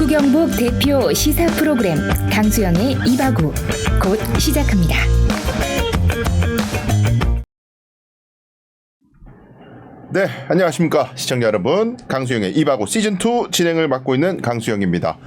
경북 대표 시사 프로그램 강수영의 이바구 곧 시작합니다. 네, 안녕하십니까 시청자 여러분. 강수영의 이바구 시즌2 진행을 맡고 있는 강수영입니다.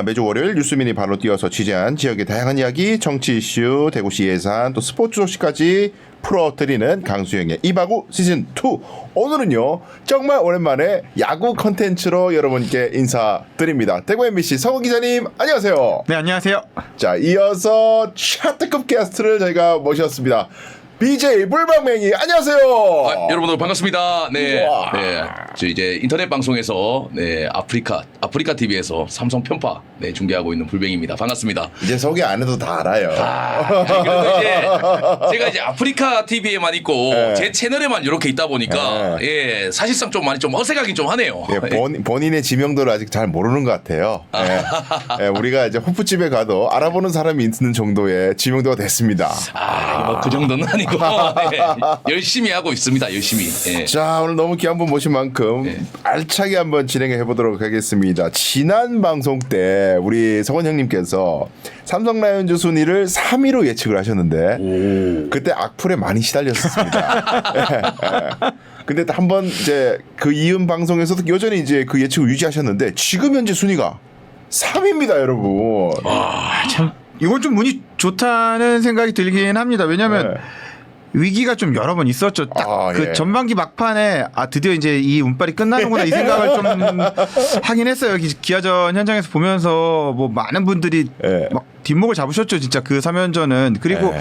매주 월요일 뉴스민이 발로 뛰어서 취재한 지역의 다양한 이야기, 정치 이슈, 대구시 예산, 또 스포츠 소식까지 풀어드리는 강수영의 이바구 시즌2. 오늘은요 정말 오랜만에 야구 컨텐츠로 여러분께 인사드립니다. 대구 MBC 성우 기자님 안녕하세요. 네, 안녕하세요. 자, 이어서 차트급 게스트를 저희가 모셨습니다. BJ 물방맹이 안녕하세요. 여러분들 반갑습니다. 네, 저 이제 인터넷 방송에서 아프리카 TV에서 삼성 편파 중계하고 있는 불뱅입니다. 반갑습니다. 이제 소개 안 해도 다 알아요. 그래도 이제 제가 이제 아프리카 TV에만 있고 제 채널에만 이렇게 있다 보니까 사실상 좀 많이 좀 어색하긴 좀 하네요. 본인의 지명도를 아직 잘 모르는 것 같아요. 우리가 이제 호프집에 가도 알아보는 사람이 있는 정도의 지명도가 됐습니다. 뭐 그 정도는 아니고. 열심히 하고 있습니다. 열심히. 자, 오늘 너무 귀한 분 모신 만큼 알차게 한번 진행해 보도록 하겠습니다. 지난 방송 때 우리 석원 형님께서 삼성 라이온즈 순위를 3위로 예측을 하셨는데 그때 악플에 많이 시달렸었습니다. 근데 한번 이제 그 이은 방송에서도 여전히 이제 그 예측을 유지하셨는데 지금 현재 순위가 3위입니다, 여러분. 참 이건 좀 운이 좋다는 생각이 들긴 합니다. 왜냐하면 위기가 좀 여러 번 있었죠. 딱 그 전반기 막판에 드디어 이제 이 운빨이 끝나는구나 이 생각을 좀 하긴 했어요. 기아전 현장에서 보면서 뭐 많은 분들이 막 뒷목을 잡으셨죠. 진짜 그 3연전은. 그리고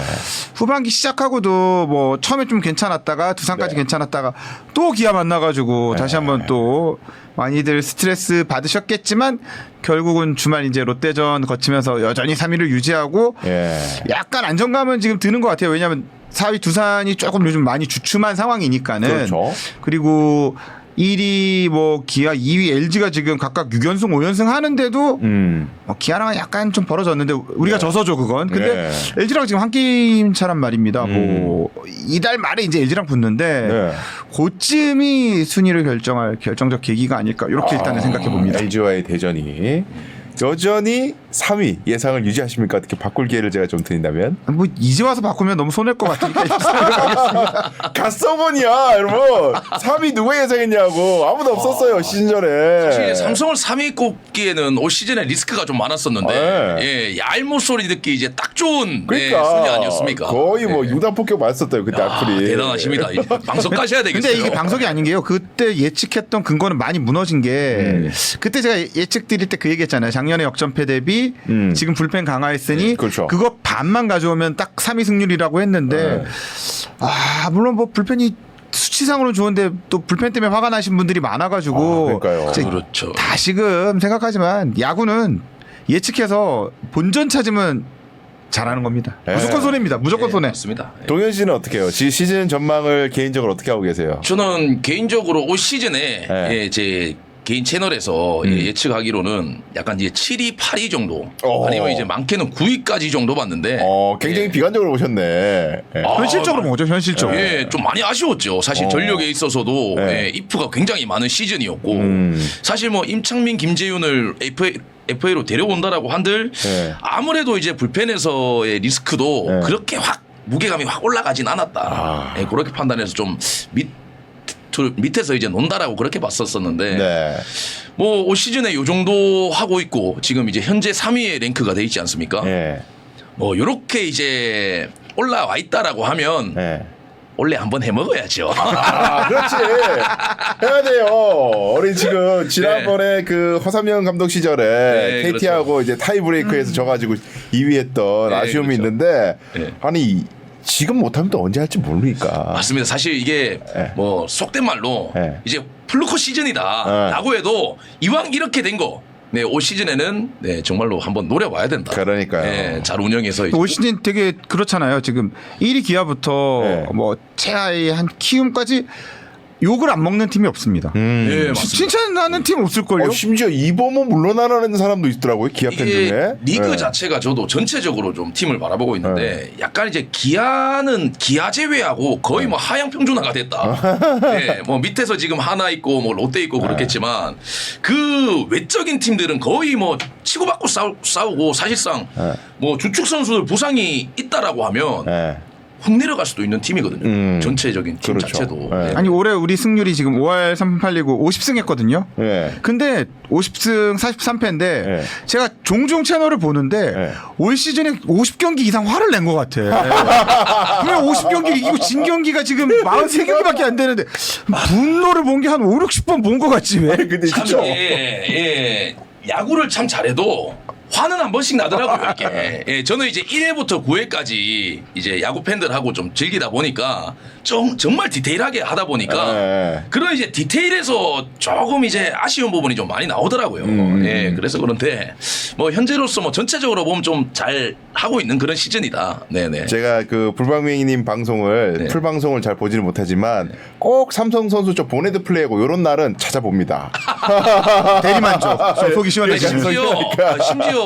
후반기 시작하고도 뭐 처음에 좀 괜찮았다가 두산까지 괜찮았다가 또 기아 만나가지고 다시 한번 또 많이들 스트레스 받으셨겠지만 결국은 주말 이제 롯데전 거치면서 여전히 3위를 유지하고 약간 안정감은 지금 드는 것 같아요. 왜냐하면 4위 두산이 조금 요즘 많이 주춤한 상황이니까는. 그렇죠. 그리고 1위 뭐 기아, 2위 LG가 지금 각각 6연승, 5연승 하는데도 기아랑은 약간 좀 벌어졌는데 우리가 져서죠 그건. 근데 LG랑 지금 한 게임 차란 말입니다. 뭐 이달 말에 이제 LG랑 붙는데 그쯤이 순위를 결정할 결정적 계기가 아닐까 이렇게 일단은 생각해 봅니다. LG와의 대전이 여전히 3위 예상을 유지하십니까? 어떻게 바꿀 기회를 제가 좀 드린다면? 뭐 이제 와서 바꾸면 너무 손해일 것 같으니까 생각하겠습니다. 갓서번이야 여러분. 3위 누가 예상했냐고. 아무도 없었어요 시즌 전에. 사실 삼성을 3위 꼽기에는 올 시즌에 리스크가 좀 많았었는데 얄못 소리 듣기 이제 딱 좋은 순위 아니었습니까? 거의 뭐 유다 폭격 맞았었대요 그때 악플이. 대단하십니다. 이제 방송 까셔야 되겠어요. 근데 이게 방송이 아닌 게요. 그때 예측했던 근거는 많이 무너진 게 그때 제가 예측 드릴 때 그 얘기했잖아요. 작년에 역전패 대비 지금 불펜 강화했으니 그렇죠. 그거 반만 가져오면 딱 3위 승률이라고 했는데 물론 뭐 불펜이 수치상으로는 좋은데 또 불펜 때문에 화가 나신 분들이 많아가지고 그렇죠. 다시금 생각하지만 야구는 예측해서 본전 찾으면 잘하는 겁니다. 무조건 손해입니다. 무조건 손해. 맞습니다. 동현 씨는 어떻게 해요? 시즌 전망을 개인적으로 어떻게 하고 계세요? 저는 개인적으로 올 시즌에 제 개인 채널에서 예측하기로는 약간 이제 7위, 8위 정도 아니면 이제 많게는 9위까지 정도 봤는데 굉장히 비관적으로 보셨네. 현실적으로 뭐죠? 현실적으로. 좀 많이 아쉬웠죠. 사실 전력에 있어서도 이프가 굉장히 많은 시즌이었고 사실 뭐 임창민, 김재윤을 FA로 데려온다라고 한들 아무래도 이제 불펜에서의 리스크도 그렇게 확 무게감이 확 올라가진 않았다. 그렇게 판단해서 좀 밑에서 이제 논다라고 그렇게 봤었었는데 뭐 올 시즌에 요 정도 하고 있고 지금 이제 현재 3위에 랭크가 돼 있지 않습니까? 뭐 요렇게 이제 올라와 있다라고 하면 원래 한번 해 먹어야죠. 그렇지. 해야 돼요. 우리 지금 지난번에 그 허삼영 감독 시절에 KT하고 그렇죠. 이제 타이브레이크에서 져가지고 2위 했던 아쉬움이 그렇죠. 있는데 아니 지금 못하면 또 언제 할지 모르니까. 맞습니다. 사실 이게 뭐 속된 말로 이제 플루커 시즌이다라고 해도 이왕 이렇게 된 거 올 시즌에는 정말로 한번 노려봐야 된다. 그러니까요. 잘 운영해서 올 시즌 되게 그렇잖아요. 지금 1위 기아부터 뭐 최하위 한 키움까지 욕을 안 먹는 팀이 없습니다. 네, 맞습니다. 칭찬하는 팀 없을걸요? 심지어 이범호 물러나라는 사람도 있더라고요. 기아 팬 이게 중에. 리그 네. 자체가 저도 전체적으로 좀 팀을 바라보고 있는데 약간 이제 기아는 기아 제외하고 거의 뭐 하향 평준화가 됐다. 네, 뭐 밑에서 지금 하나 있고 뭐 롯데 있고 그렇겠지만 그 외적인 팀들은 거의 뭐 치고받고 싸우고 사실상 뭐 주축 선수들 부상이 있다라고 하면 네. 훅 내려갈 수도 있는 팀이거든요. 전체적인 팀 그렇죠. 자체도. 네. 네. 아니 올해 우리 승률이 지금 5할 3푼 8리고 50승 했거든요. 네. 근데 50승 43패인데 네. 제가 종종 채널을 보는데 네. 올 시즌에 50경기 이상 화를 낸 것 같아. 그냥 50경기 이기고 진 경기가 지금 43경기밖에 안 되는데 분노를 본 게 한 5, 60번 본 것 같지 왜? 근데 참 진짜 이게 야구를 참 잘해도 화는 한 번씩 나더라고요. 이게. 예, 저는 이제 1회부터 9회까지 이제 야구 팬들하고 좀 즐기다 보니까 정말 디테일하게 하다 보니까 네. 그런 이제 디테일에서 조금 이제 아쉬운 부분이 좀 많이 나오더라고요. 예, 그래서 그런데 뭐 현재로서 뭐 전체적으로 보면 좀 잘 하고 있는 그런 시즌이다. 네네. 제가 그 불방맹이님 방송을 네. 풀 방송을 잘 보지는 못하지만 꼭 삼성 선수 저 보네드 플레이하고 이런 날은 찾아봅니다. 대리만족. 좀 속이 시원해지는. 심지어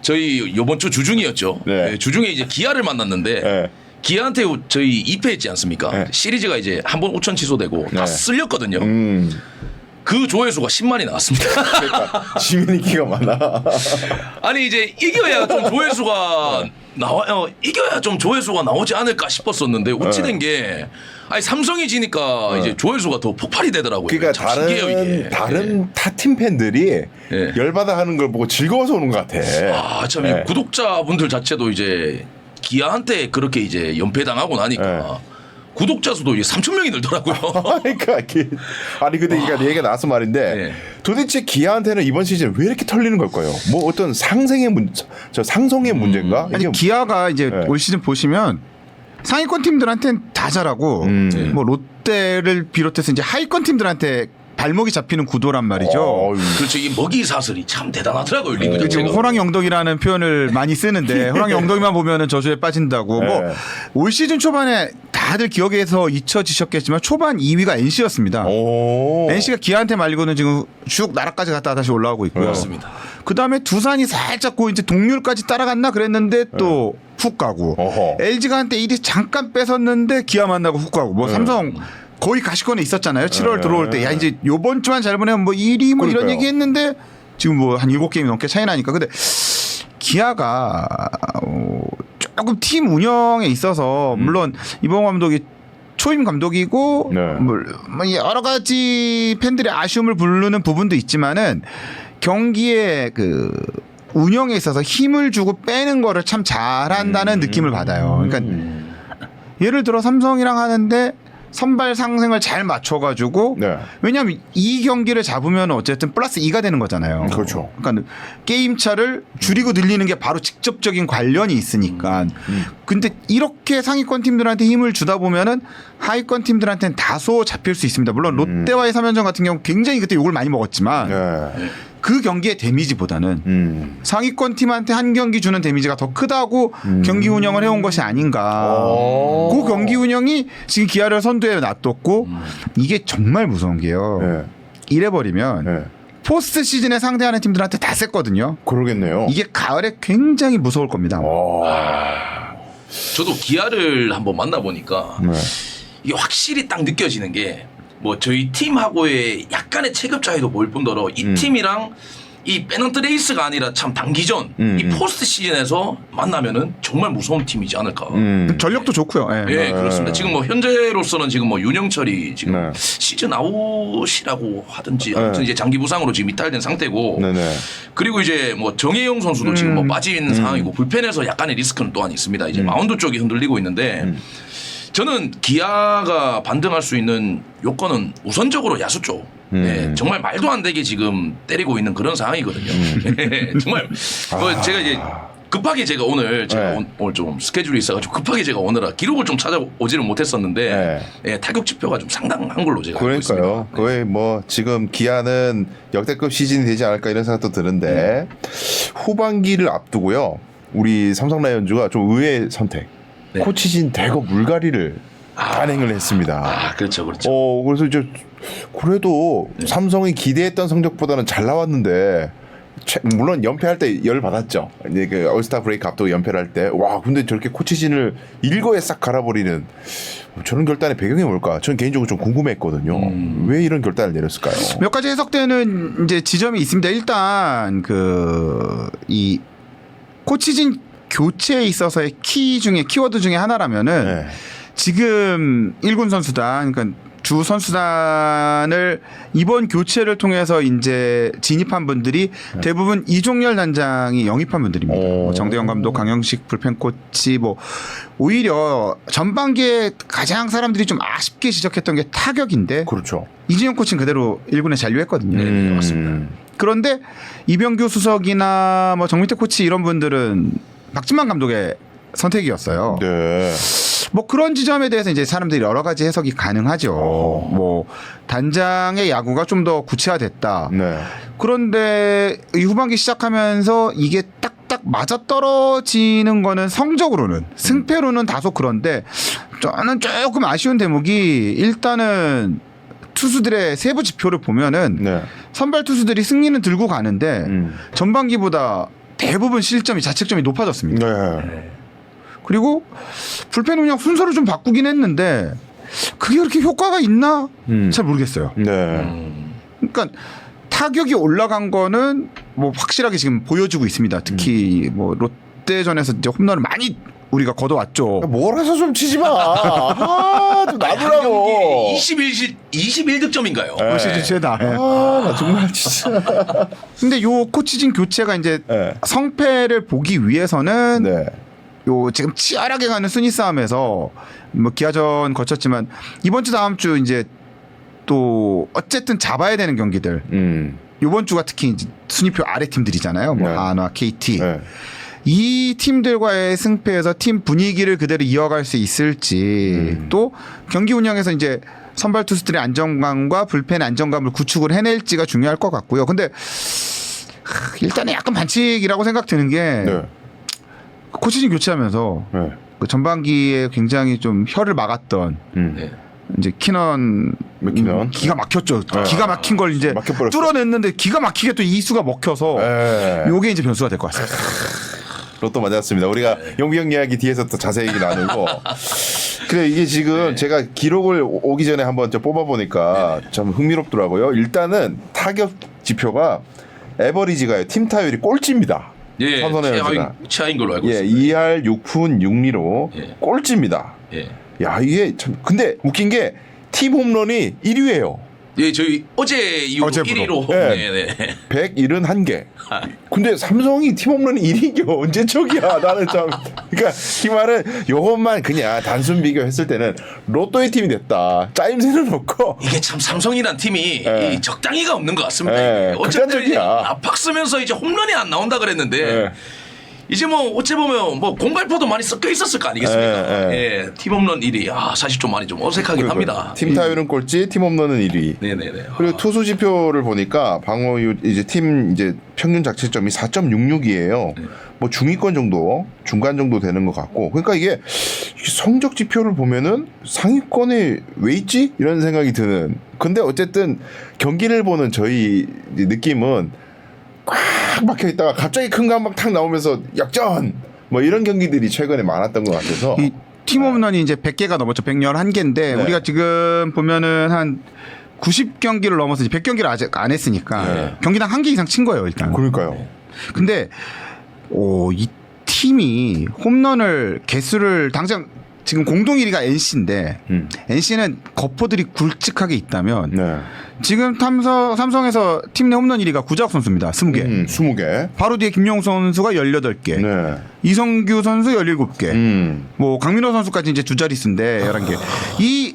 저희 이번 주 주중이었죠. 네. 예, 주중에 이제 기아를 만났는데 네. 기아한테 저희 2패했지 않습니까? 네. 시리즈가 이제 한 번 우천 취소되고 다 쓸렸거든요. 그 조회수가 10만이 나왔습니다. 그러니까 지면이 기가 많아. 아니 이제 이겨야 좀 조회수가 이겨야 좀 조회수가 나오지 않을까 싶었었는데 어찌 된 게 아니 삼성이 지니까 이제 조회수가 더 폭발이 되더라고요. 그러니까 참 신기해요, 이게. 다른 타 팀 팬들이 예. 열받아 하는 걸 보고 즐거워서 오는 것 같아. 아, 참, 네. 이 구독자분들 자체도 이제 기아한테 그렇게 이제 연패당하고 나니까 구독자 수도 이제 3,000명이 늘더라고요. 그러니까 아니 근데 이게 얘기가 나와서 말인데 네. 도대체 기아한테는 이번 시즌 왜 이렇게 털리는 걸까요? 뭐 어떤 상생의 저 상성의 문제인가? 이게 아니 기아가 이제 네. 올 시즌 보시면 상위권 팀들한테는 다 잘하고 뭐 롯데를 비롯해서 이제 하위권 팀들한테 발목이 잡히는 구도란 말이죠. 그렇죠. 이 먹이 사슬이 참 대단하더라고요. 리그 지금 자체가. 호랑이 엉덩이라는 표현을 많이 쓰는데 호랑이 엉덩이만 보면은 저주에 빠진다고. 네. 뭐 올 시즌 초반에 다들 기억에서 잊혀지셨겠지만 초반 2위가 NC였습니다. 오. NC가 기아한테 말고는 지금 쭉 나락까지 갔다가 다시 올라오고 있고요. 그렇습니다. 그 다음에 두산이 살짝 이제 동률까지 따라갔나 그랬는데 또 훅 가고 어허. LG가 한때 1위 잠깐 뺏었는데 기아 만나고 훅 가고 뭐 삼성 거의 가시권에 있었잖아요. 7월 들어올 때 야 이제 요번 주만 잘 보내면 뭐 1위 뭐 이런 그러니까요. 얘기 했는데 지금 뭐 한 7게임 넘게 차이 나니까 근데 기아가 조금 팀 운영에 있어서 물론 이봉 감독이 초임 감독이고 네. 뭐 여러 가지 팬들의 아쉬움을 부르는 부분도 있지만은 경기에 그 운영에 있어서 힘을 주고 빼는 거를 참 잘한다는 느낌을 받아요. 그러니까 예를 들어 삼성이랑 하는데 선발 상승을 잘 맞춰가지고 네. 왜냐하면 이 경기를 잡으면 어쨌든 플러스 2가 되는 거잖아요. 그렇죠. 그러니까 게임 차를 줄이고 늘리는 게 바로 직접적인 관련이 있으니까. 근데 이렇게 상위권 팀들한테 힘을 주다 보면은 하위권 팀들한테는 다소 잡힐 수 있습니다. 물론 롯데와의 3연전 같은 경우 굉장히 그때 욕을 많이 먹었지만 네. 그 경기의 데미지보다는 상위권 팀한테 한 경기 주는 데미지가 더 크다고 경기 운영을 해온 것이 아닌가. 그 경기 운영이 지금 기아를 선두에 놔뒀고 이게 정말 무서운 게요. 네. 이래버리면 네. 포스트 시즌에 상대하는 팀들한테 다 셌거든요. 그러겠네요. 이게 가을에 굉장히 무서울 겁니다. 저도 기아를 한번 만나보니까 네. 이게 확실히 딱 느껴지는 게 뭐 저희 팀하고의 약간의 체급 차이도 보일 뿐더러 이 팀이랑 이 페넌트 레이스가 아니라 참 단기전 이 포스트 시즌에서 만나면은 정말 무서운 팀이지 않을까. 전력도 좋고요. 예. 예, 그렇습니다. 지금 뭐 현재로서는 지금 뭐 윤영철이 지금 네. 시즌 아웃이라고 하든지 아무튼 이제 장기 부상으로 지금 이탈된 상태고 네네. 그리고 이제 뭐 정혜영 선수도 지금 뭐 빠진 상황이고 불펜에서 약간의 리스크는 또한 있습니다. 이제 마운드 쪽이 흔들리고 있는데 저는 기아가 반등할 수 있는 요건은 우선적으로 야수 쪽. 예, 정말 말도 안 되게 지금 때리고 있는 그런 상황이거든요. 예, 정말 뭐 제가 이제 급하게 제가 오늘 오늘 좀 스케줄이 있어가지고 급하게 제가 오느라 기록을 좀 찾아오지는 못했었는데 예, 타격 지표가 좀 상당한 걸로 제가 알고 있습니다. 그러니까요. 거의 뭐 지금 기아는 역대급 시즌이 되지 않을까 이런 생각도 드는데 후반기를 앞두고요. 우리 삼성 라이온즈가 좀 의외의 선택. 네. 코치진 대거 물갈이를 단행을 했습니다. 아, 그렇죠, 그렇죠. 그래서 이제 그래도 삼성이 기대했던 성적보다는 잘 나왔는데 물론 연패할 때 열 받았죠. 이제 그 올스타 브레이크 앞두고 연패를 할 때 와 근데 저렇게 코치진을 일거에 싹 갈아버리는 저런 결단의 배경이 뭘까? 저는 개인적으로 좀 궁금했거든요. 왜 이런 결단을 내렸을까요? 몇 가지 해석되는 이제 지점이 있습니다. 일단 이 코치진 교체에 있어서의 키워드 중에 하나라면은 네. 지금 1군 선수단, 그러니까 주 선수단을 이번 교체를 통해서 이제 진입한 분들이 대부분 이종열 단장이 영입한 분들입니다. 뭐 정대영 감독, 강영식 불펜 코치, 뭐 오히려 전반기에 가장 사람들이 좀 아쉽게 지적했던 게 타격인데, 그렇죠. 이진영 코치는 그대로 1군에 잔류했거든요. 네, 맞습니다. 그런데 이병규 수석이나 뭐 정민태 코치 이런 분들은 박진만 감독의 선택이었어요. 네. 뭐 그런 지점에 대해서 이제 사람들이 여러 가지 해석이 가능하죠. 뭐 단장의 야구가 좀 더 구체화됐다. 네. 그런데 이 후반기 시작하면서 이게 딱딱 맞아떨어지는 거는 성적으로는 승패로는 다소 그런데 저는 조금 아쉬운 대목이 일단은 투수들의 세부 지표를 보면은 네. 선발 투수들이 승리는 들고 가는데 전반기보다 대부분 실점이 자책점이 높아졌습니다. 네. 그리고 불펜 운영 순서를 좀 바꾸긴 했는데 그게 그렇게 효과가 있나? 잘 모르겠어요. 네. 그러니까 타격이 올라간 거는 뭐 확실하게 지금 보여주고 있습니다. 특히 뭐 롯데전에서 이제 홈런을 많이 우리가 걷어왔죠. 뭘 해서 좀 치지 마. 좀 놔두라고. 21득점인가요? 올 시즌 최다. 나 정말 진짜. 근데 요 코치진 교체가 이제 네. 성패를 보기 위해서는 네. 요 지금 치열하게 가는 순위 싸움에서 뭐 기아전 거쳤지만 이번 주 다음 주 이제 또 어쨌든 잡아야 되는 경기들. 이번 주가 특히 이제 순위표 아래 팀들이잖아요. 뭐 네. 한화, KT. 네. 이 팀들과의 승패에서 팀 분위기를 그대로 이어갈 수 있을지 또 경기 운영에서 이제 선발 투수들의 안정감과 불펜 안정감을 구축을 해낼지가 중요할 것 같고요. 근데 일단은 약간 반칙이라고 생각 드는 게 네. 코치진 교체하면서 네. 그 전반기에 굉장히 좀 혀를 막았던 네. 이제 키넌 맥키넌. 기가 막혔죠. 네. 기가 막힌 걸 이제 막혀버렸어. 뚫어냈는데 기가 막히게 또 이수가 먹혀서 네. 요게 이제 변수가 될 것 같습니다. 로또 맞았습니다. 우리가 용병 이야기 뒤에서 또 자세히 나누고. 그래 이게 지금 제가 기록을 오기 전에 한번 뽑아 보니까 좀 흥미롭더라고요. 일단은 타격 지표가 에버리지가요. 팀 타율이 꼴찌입니다. 예, 삼성의 선수가. 최하인 걸로 알고 예, 있습니다. 2할 6푼 6리로 예. 꼴찌입니다. 예. 야 이게 참 근데 웃긴 게 팀 홈런이 1위예요. 예, 저희 어제 이후 어제부로. 1위로. 네. 네, 네. 171개. 근데 삼성이 팀 홈런이 1위인 게 언제적이야. 나는 참. 그러니까 이 말은 요것만 그냥 단순 비교했을 때는 로또의 팀이 됐다. 짜임새는 없고. 이게 참 삼성이란 팀이 예. 이 적당히가 없는 것 같습니다. 예, 어쨌든 극단적이야. 압박 쓰면서 이제 홈런이 안 나온다 그랬는데 예. 이제 뭐 어째 보면 뭐 공발포도 많이 섞여 있었을 거 아니겠습니까? 예, 예, 팀 홈런 1위. 사실 좀 많이 좀 어색하긴 합니다. 팀 타율은 꼴찌, 팀 홈런은 1위. 네네네. 그리고 투수 지표를 보니까 방어율 이제 팀 이제 평균 자책점이 4.66이에요. 뭐 중위권 정도, 중간 정도 되는 것 같고. 그러니까 이게 성적 지표를 보면은 상위권에 왜 있지? 이런 생각이 드는. 근데 어쨌든 경기를 보는 저희 이제 느낌은 꽉 막혀 있다가 갑자기 큰 거 한 방 탁 나오면서 역전 뭐 이런 경기들이 최근에 많았던 것 같아서. 이 팀 홈런이 이제 100개가 넘었죠. 111개인데 네. 우리가 지금 보면은 한 90경기를 넘어서 이제 100경기를 아직 안 했으니까 네. 경기당 한 개 이상 친 거예요, 일단. 그러니까요. 근데 이 팀이 홈런을 개수를 당장 지금 공동 1위가 NC인데 NC는 거포들이 굵직하게 있다면 네. 지금 삼성에서 팀 내 홈런 1위가 구자욱 선수입니다. 20개. 20개. 바로 뒤에 김용수 선수가 18개. 네. 이성규 선수 17개. 뭐 강민호 선수까지 이제 두 자릿수인데 11개. 이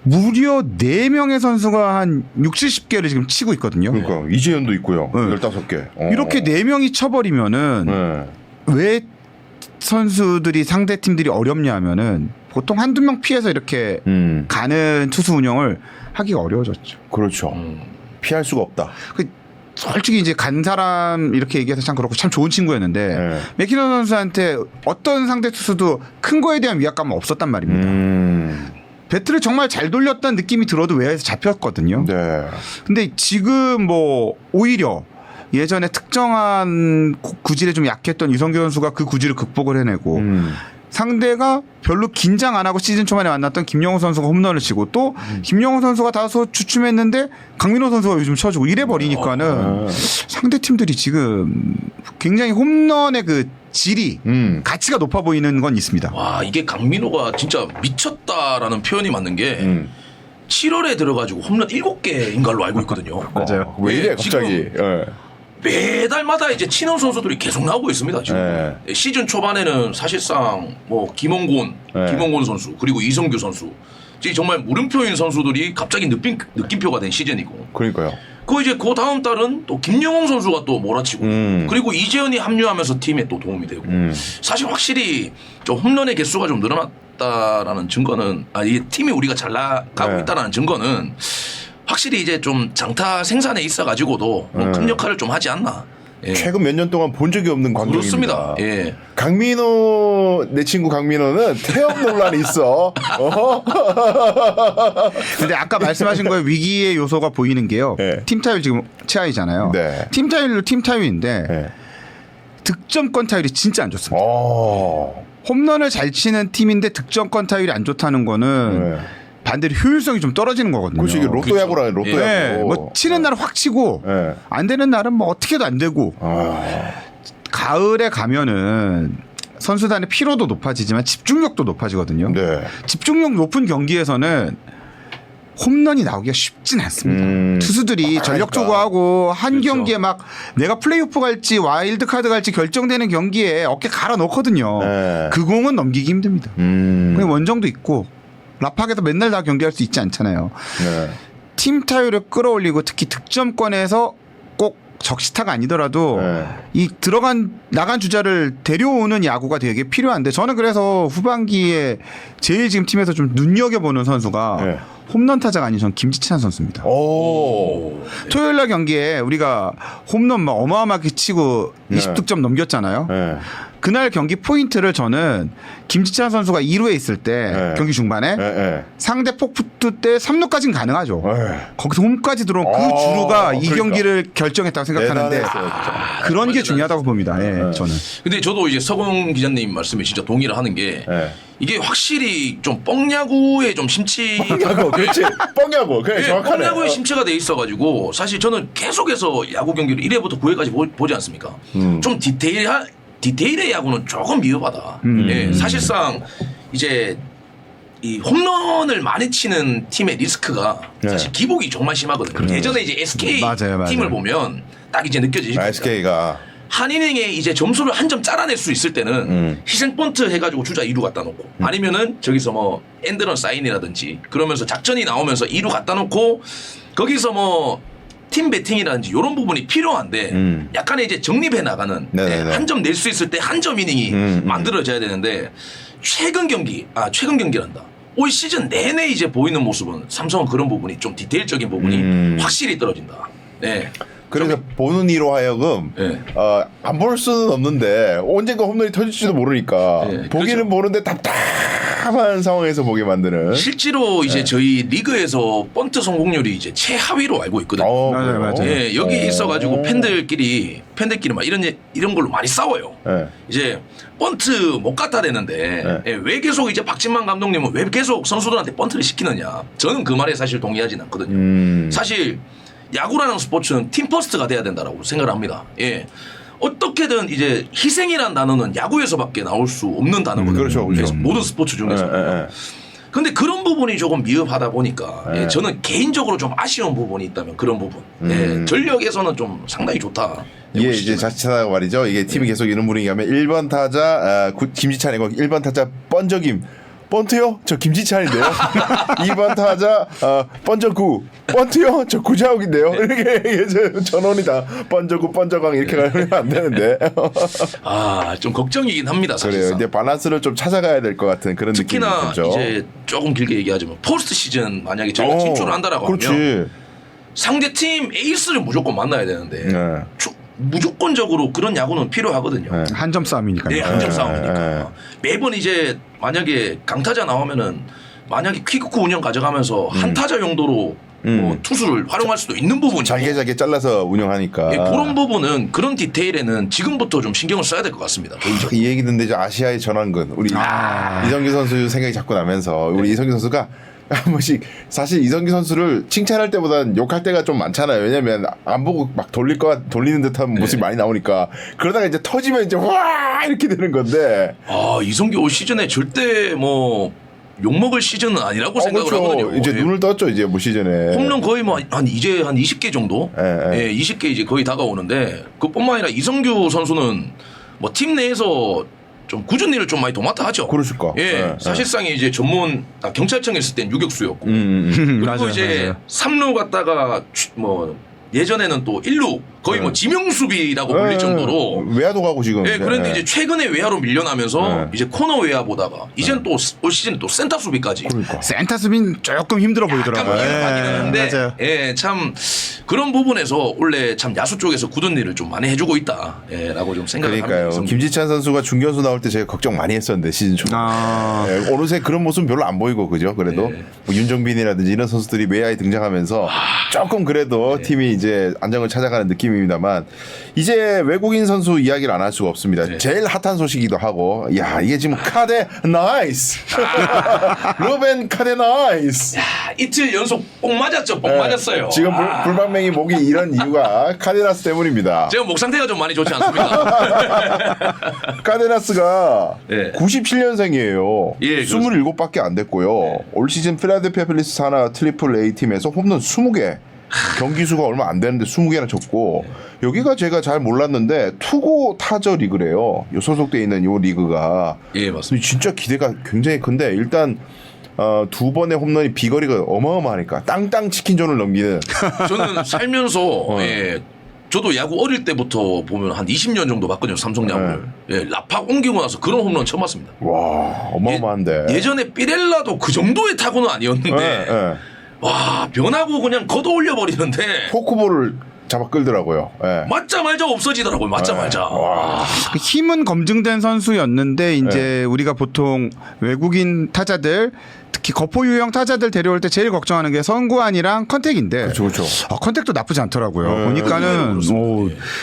무려 4명의 선수가 한 60, 70개를 지금 치고 있거든요. 그러니까 이재현도 있고요. 네. 15개. 이렇게 4명이 쳐버리면은 네. 왜 선수들이 상대 팀들이 어렵냐 하면은 보통 한두 명 피해서 이렇게 가는 투수 운영을 하기가 어려워졌죠. 그렇죠. 피할 수가 없다. 솔직히 이제 간 사람 이렇게 얘기해서 참 그렇고 참 좋은 친구였는데 네. 맥키넌 선수한테 어떤 상대 투수도 큰 거에 대한 위압감은 없었단 말입니다. 배트를 정말 잘 돌렸다는 느낌이 들어도 외야에서 잡혔거든요. 네. 근데 지금 뭐 오히려 예전에 특정한 구질에 좀 약했던 이성규 선수가 그 구질을 극복을 해내고 상대가 별로 긴장 안 하고 시즌 초반에 만났던 김영호 선수가 홈런을 치고 또 김영호 선수가 다소 주춤했는데 강민호 선수가 요즘 쳐주고 이래 버리니까는 상대 팀들이 지금 굉장히 홈런의 그 질이 가치가 높아 보이는 건 있습니다. 와 이게 강민호가 진짜 미쳤다라는 표현이 맞는 게 7월에 들어가지고 홈런 7개인 걸로 알고 있거든요. 맞아요. 왜 이래 갑자기? 지금 매달마다 이제 친원 선수들이 계속 나오고 있습니다. 지금 시즌 초반에는 사실상 뭐 김원곤 선수 그리고 이성규 선수 지금 정말 물음표인 선수들이 갑자기 느낌표가 된 시즌이고. 그러니까요. 그 이제 그 다음 달은 또 김영웅 선수가 또 몰아치고 그리고 이재현이 합류하면서 팀에 또 도움이 되고 사실 확실히 좀 홈런의 개수가 좀 늘어났다라는 증거는 이 팀이 우리가 잘 나가고 있다라는 증거는. 확실히 이제 좀 장타 생산에 있어가지고도 뭐 큰 역할을 좀 하지 않나. 예. 최근 몇 년 동안 본 적이 없는 광경입니다. 그렇습니다. 예. 강민호 내 친구 강민호는 태엽 논란이 있어. 근데 아까 말씀하신 거에 위기의 요소가 보이는 게요. 네. 팀 타율 지금 최하이잖아요. 네. 팀 타율인데 네. 득점권 타율이 진짜 안 좋습니다. 어. 홈런을 잘 치는 팀인데 득점권 타율이 안 좋다는 거는 반대로 효율성이 좀 떨어지는 거거든요. 그렇지 이게 로또 야구라는 로또 야구. 네, 뭐 치는 날은 확 치고 안 되는 날은 뭐 어떻게도 안 되고. 가을에 가면은 선수단의 피로도 높아지지만 집중력도 높아지거든요. 네. 집중력 높은 경기에서는 홈런이 나오기가 쉽진 않습니다. 투수들이 전력 투구하고 한 그렇죠. 경기에 막 내가 플레이오프 갈지 와일드카드 갈지 결정되는 경기에 어깨 갈아 넣거든요. 네. 그 공은 넘기기 힘듭니다. 원정도 있고 라팍에서 맨날 다 경기할 수 있지 않잖아요. 네. 팀 타율을 끌어올리고 특히 득점권에서 꼭 적시타가 아니더라도 이 나간 주자를 데려오는 야구가 되게 필요한데 저는 그래서 후반기에 제일 지금 팀에서 좀 눈여겨보는 선수가 홈런 타자가 아닌 전 김지찬 선수입니다. 오. 토요일 날 경기에 우리가 홈런 막 어마어마하게 치고 20득점 넘겼잖아요. 그날 경기 포인트를 저는 김지찬 선수가 2루에 있을 때 경기 중반에 상대 폭푸트 때 3루까지는 가능하죠. 거기서 홈까지 들어온 그 주루가 이 그러니까. 경기를 결정했다고 생각하는데 그런 게 중요하다고 봅니다. 저는. 근데 저도 이제 서공 기자님 말씀에 진짜 동의를 하는 게 이게 확실히 좀 뻥야구에 좀 심취. 뻥야구, 그렇지. 뻥야구, 그래 정확하네. 뻥야구에 심취가 돼 있어가지고 사실 저는 계속해서 야구 경기를 1회부터 9회까지 보지 않습니까? 좀 디테일의 야구는 조금 미흡하다. 사실상 이제 이 홈런을 많이 치는 팀의 리스크가 사실 기복이 정말 심하거든요. 예전에 이제 SK 맞아요. 팀을 보면 딱 이제 느껴지실 겁니다. SK가 한 이닝에 이제 점수를 한 점 짜라낼 수 있을 때는 희생 번트 해가지고 주자 2루 갖다 놓고 아니면은 저기서 뭐 엔드런 사인이라든지 그러면서 작전이 나오면서 2루 갖다 놓고 거기서 뭐 팀 배팅이라든지 이런 부분이 필요한데 약간의 이제 정립해 나가는 한 점 낼 수 있을 때 한 점 이닝이 만들어져야 되는데 최근 경기란다. 올 시즌 내내 이제 보이는 모습은 삼성은 그런 부분이 좀 디테일적인 부분이 확실히 떨어진다. 네. 그래서 보는 이로 하여금 안 볼 수는 없는데 언젠가 홈런이 터질지도 모르니까 보기는 보는데 답답한 상황에서 보게 만드는. 실제로 이제 저희 리그에서 번트 성공률이 이제 최하위로 알고 있거든요. 맞아요. 예, 여기 있어가지고 팬들끼리 막 이런 걸로 많이 싸워요. 이제 번트 못 갖다 대는데 왜 계속 이제 박진만 감독님은 왜 계속 선수들한테 번트를 시키느냐? 저는 그 말에 사실 동의하진 않거든요. 사실 야구라는 스포츠는 팀 퍼스트가 돼야 된다라고 생각을 합니다. 예. 어떻게든 이제 희생이라는 단어는 야구에서밖에 나올 수 없는 단어거든요. 그렇죠. 모든 스포츠 중에서. 근데 그런 부분이 조금 미흡하다 보니까 저는 개인적으로 좀 아쉬운 부분이 있다면 그런 부분. 전력에서는 좀 상당히 좋다. 이게 이제 자칫하다가 말이죠. 이게 팀이 계속 이런 분위기 하면 1번 타자 김지찬이고 1번 타자 번쩍임. 번트요? 저 김지찬인데요. 2번 타자 번쩍구. 번트요? 저 구자욱인데요. 이렇게 전원이다. 번쩍구 번쩍왕 이렇게 가면 안 되는데. 좀 걱정이긴 합니다. 사실상. 그래요. 이제 밸런스를 좀 찾아가야 될 것 같은 그런 느낌이 특히나 들죠. 이제 조금 길게 얘기하자면 포스트 시즌 만약에 저희가 진출을 한다라고 하면 상대 팀 에이스를 무조건 만나야 되는데 무조건적으로 그런 야구는 필요하거든요. 한 점 싸움이니까요. 네, 한 점 싸움이니까. 매번 이제 만약에 강타자 나오면은 만약에 퀵크 운영 가져가면서 한 타자 용도로 뭐 투수를 활용할 수도 있는 부분이 잘게 잘라서 운영하니까. 예, 그런 부분은 그런 디테일에는 지금부터 좀 신경을 써야 될 것 같습니다. 이 얘기 듣는데 이제 아시아의 전환근 우리 이성규 선수 생각이 자꾸 나면서 우리 이성규 선수가 한 번씩 사실 이성규 선수를 칭찬할 때보다는 욕할 때가 좀 많잖아요. 왜냐면 안 보고 막 돌리는 듯한 모습이 많이 나오니까 그러다가 이제 터지면 이제 와 이렇게 되는 건데. 아, 이성규 올 시즌에 절대 뭐 욕먹을 시즌은 아니라고 생각을 그렇죠. 하거든요. 이제 예. 눈을 떴죠 이제 뭐 시즌에. 홈런 거의 뭐 이제 한 20개 정도, 예, 20개 이제 거의 다가오는데 그뿐만 아니라 이성규 선수는 뭐 팀 내에서 좀 굳은 일을 좀 많이 도맡아 하죠. 그러실까. 예, 사실상 이제 전문 경찰청에 있을 땐 유격수였고, 그리고 맞아요, 이제 맞아요. 3루 갔다가 뭐 예전에는 또 1루 거의 뭐 지명수비라고 불릴 정도로. 외야도 가고 지금. 예, 그런데 이제 최근에 외야로 밀려나면서 네. 이제 코너 외야 보다가 이제는 또 올 시즌에 또 센터 수비까지. 그러니까. 센터 수비는 조금 힘들어 보이더라고요. 약간 이해가긴 하는데, 맞아요. 예, 참 그런 부분에서 원래 참 야수 쪽에서 굳은 일을 좀 많이 해주고 있다, 예, 라고 좀 생각을 그러니까요. 합니다. 김지찬 선수가 중견수 나올 때 제가 걱정 많이 했었는데 시즌 초. 예, 어느새 그런 모습은 별로 안 보이고 그죠. 그래도 네. 뭐 윤정빈이라든지 이런 선수들이 외야에 등장하면서 조금 그래도 팀이 이제 안정을 찾아가는 느낌입니다만 이제 외국인 선수 이야기를 안 할 수가 없습니다. 네. 제일 핫한 소식이기도 하고, 야 이게 지금 카데 나이스, 루벤 카데 나이스. 야, 이틀 연속 뽕 맞았죠, 뽕 맞았어요. 지금 불방맹이 목이 이런 이유가 카데나스 때문입니다. 제가 목 상태가 좀 많이 좋지 않습니까? 카데나스가 예. 97년생이에요. 예, 27밖에 안 됐고요. 올 시즌 필라델피아 필리스 산하 트리플 A 팀에서 홈런 20개. 경기 수가 얼마 안 되는데 20개나 쳤고 여기가 제가 잘 몰랐는데 투고 타저 리그래요. 요 소속돼 있는 요 리그가. 예, 맞습니다. 진짜 기대가 굉장히 큰데 일단 두 번의 홈런이 비거리가 어마어마하니까 땅땅 치킨존을 넘기는. 저는 살면서 예, 저도 야구 어릴 때부터 보면 한 20년 정도 봤거든요, 삼성 야구를. 예, 라팍 옮기고 나서 그런 홈런 처음 봤습니다. 와 어마어마한데. 예전에 삐렐라도 그 정도의 타구는 아니었는데 예. 와, 변하고 그냥 걷어 올려버리는데 포크볼을 잡아 끌더라고요. 예. 맞자마자 없어지더라고요. 맞자마자. 그 힘은 검증된 선수였는데 이제 우리가 보통 외국인 타자들 특히 거포 유형 타자들 데려올 때 제일 걱정하는 게 선구안이랑 컨택인데 그렇죠. 컨택도 나쁘지 않더라고요. 보니까는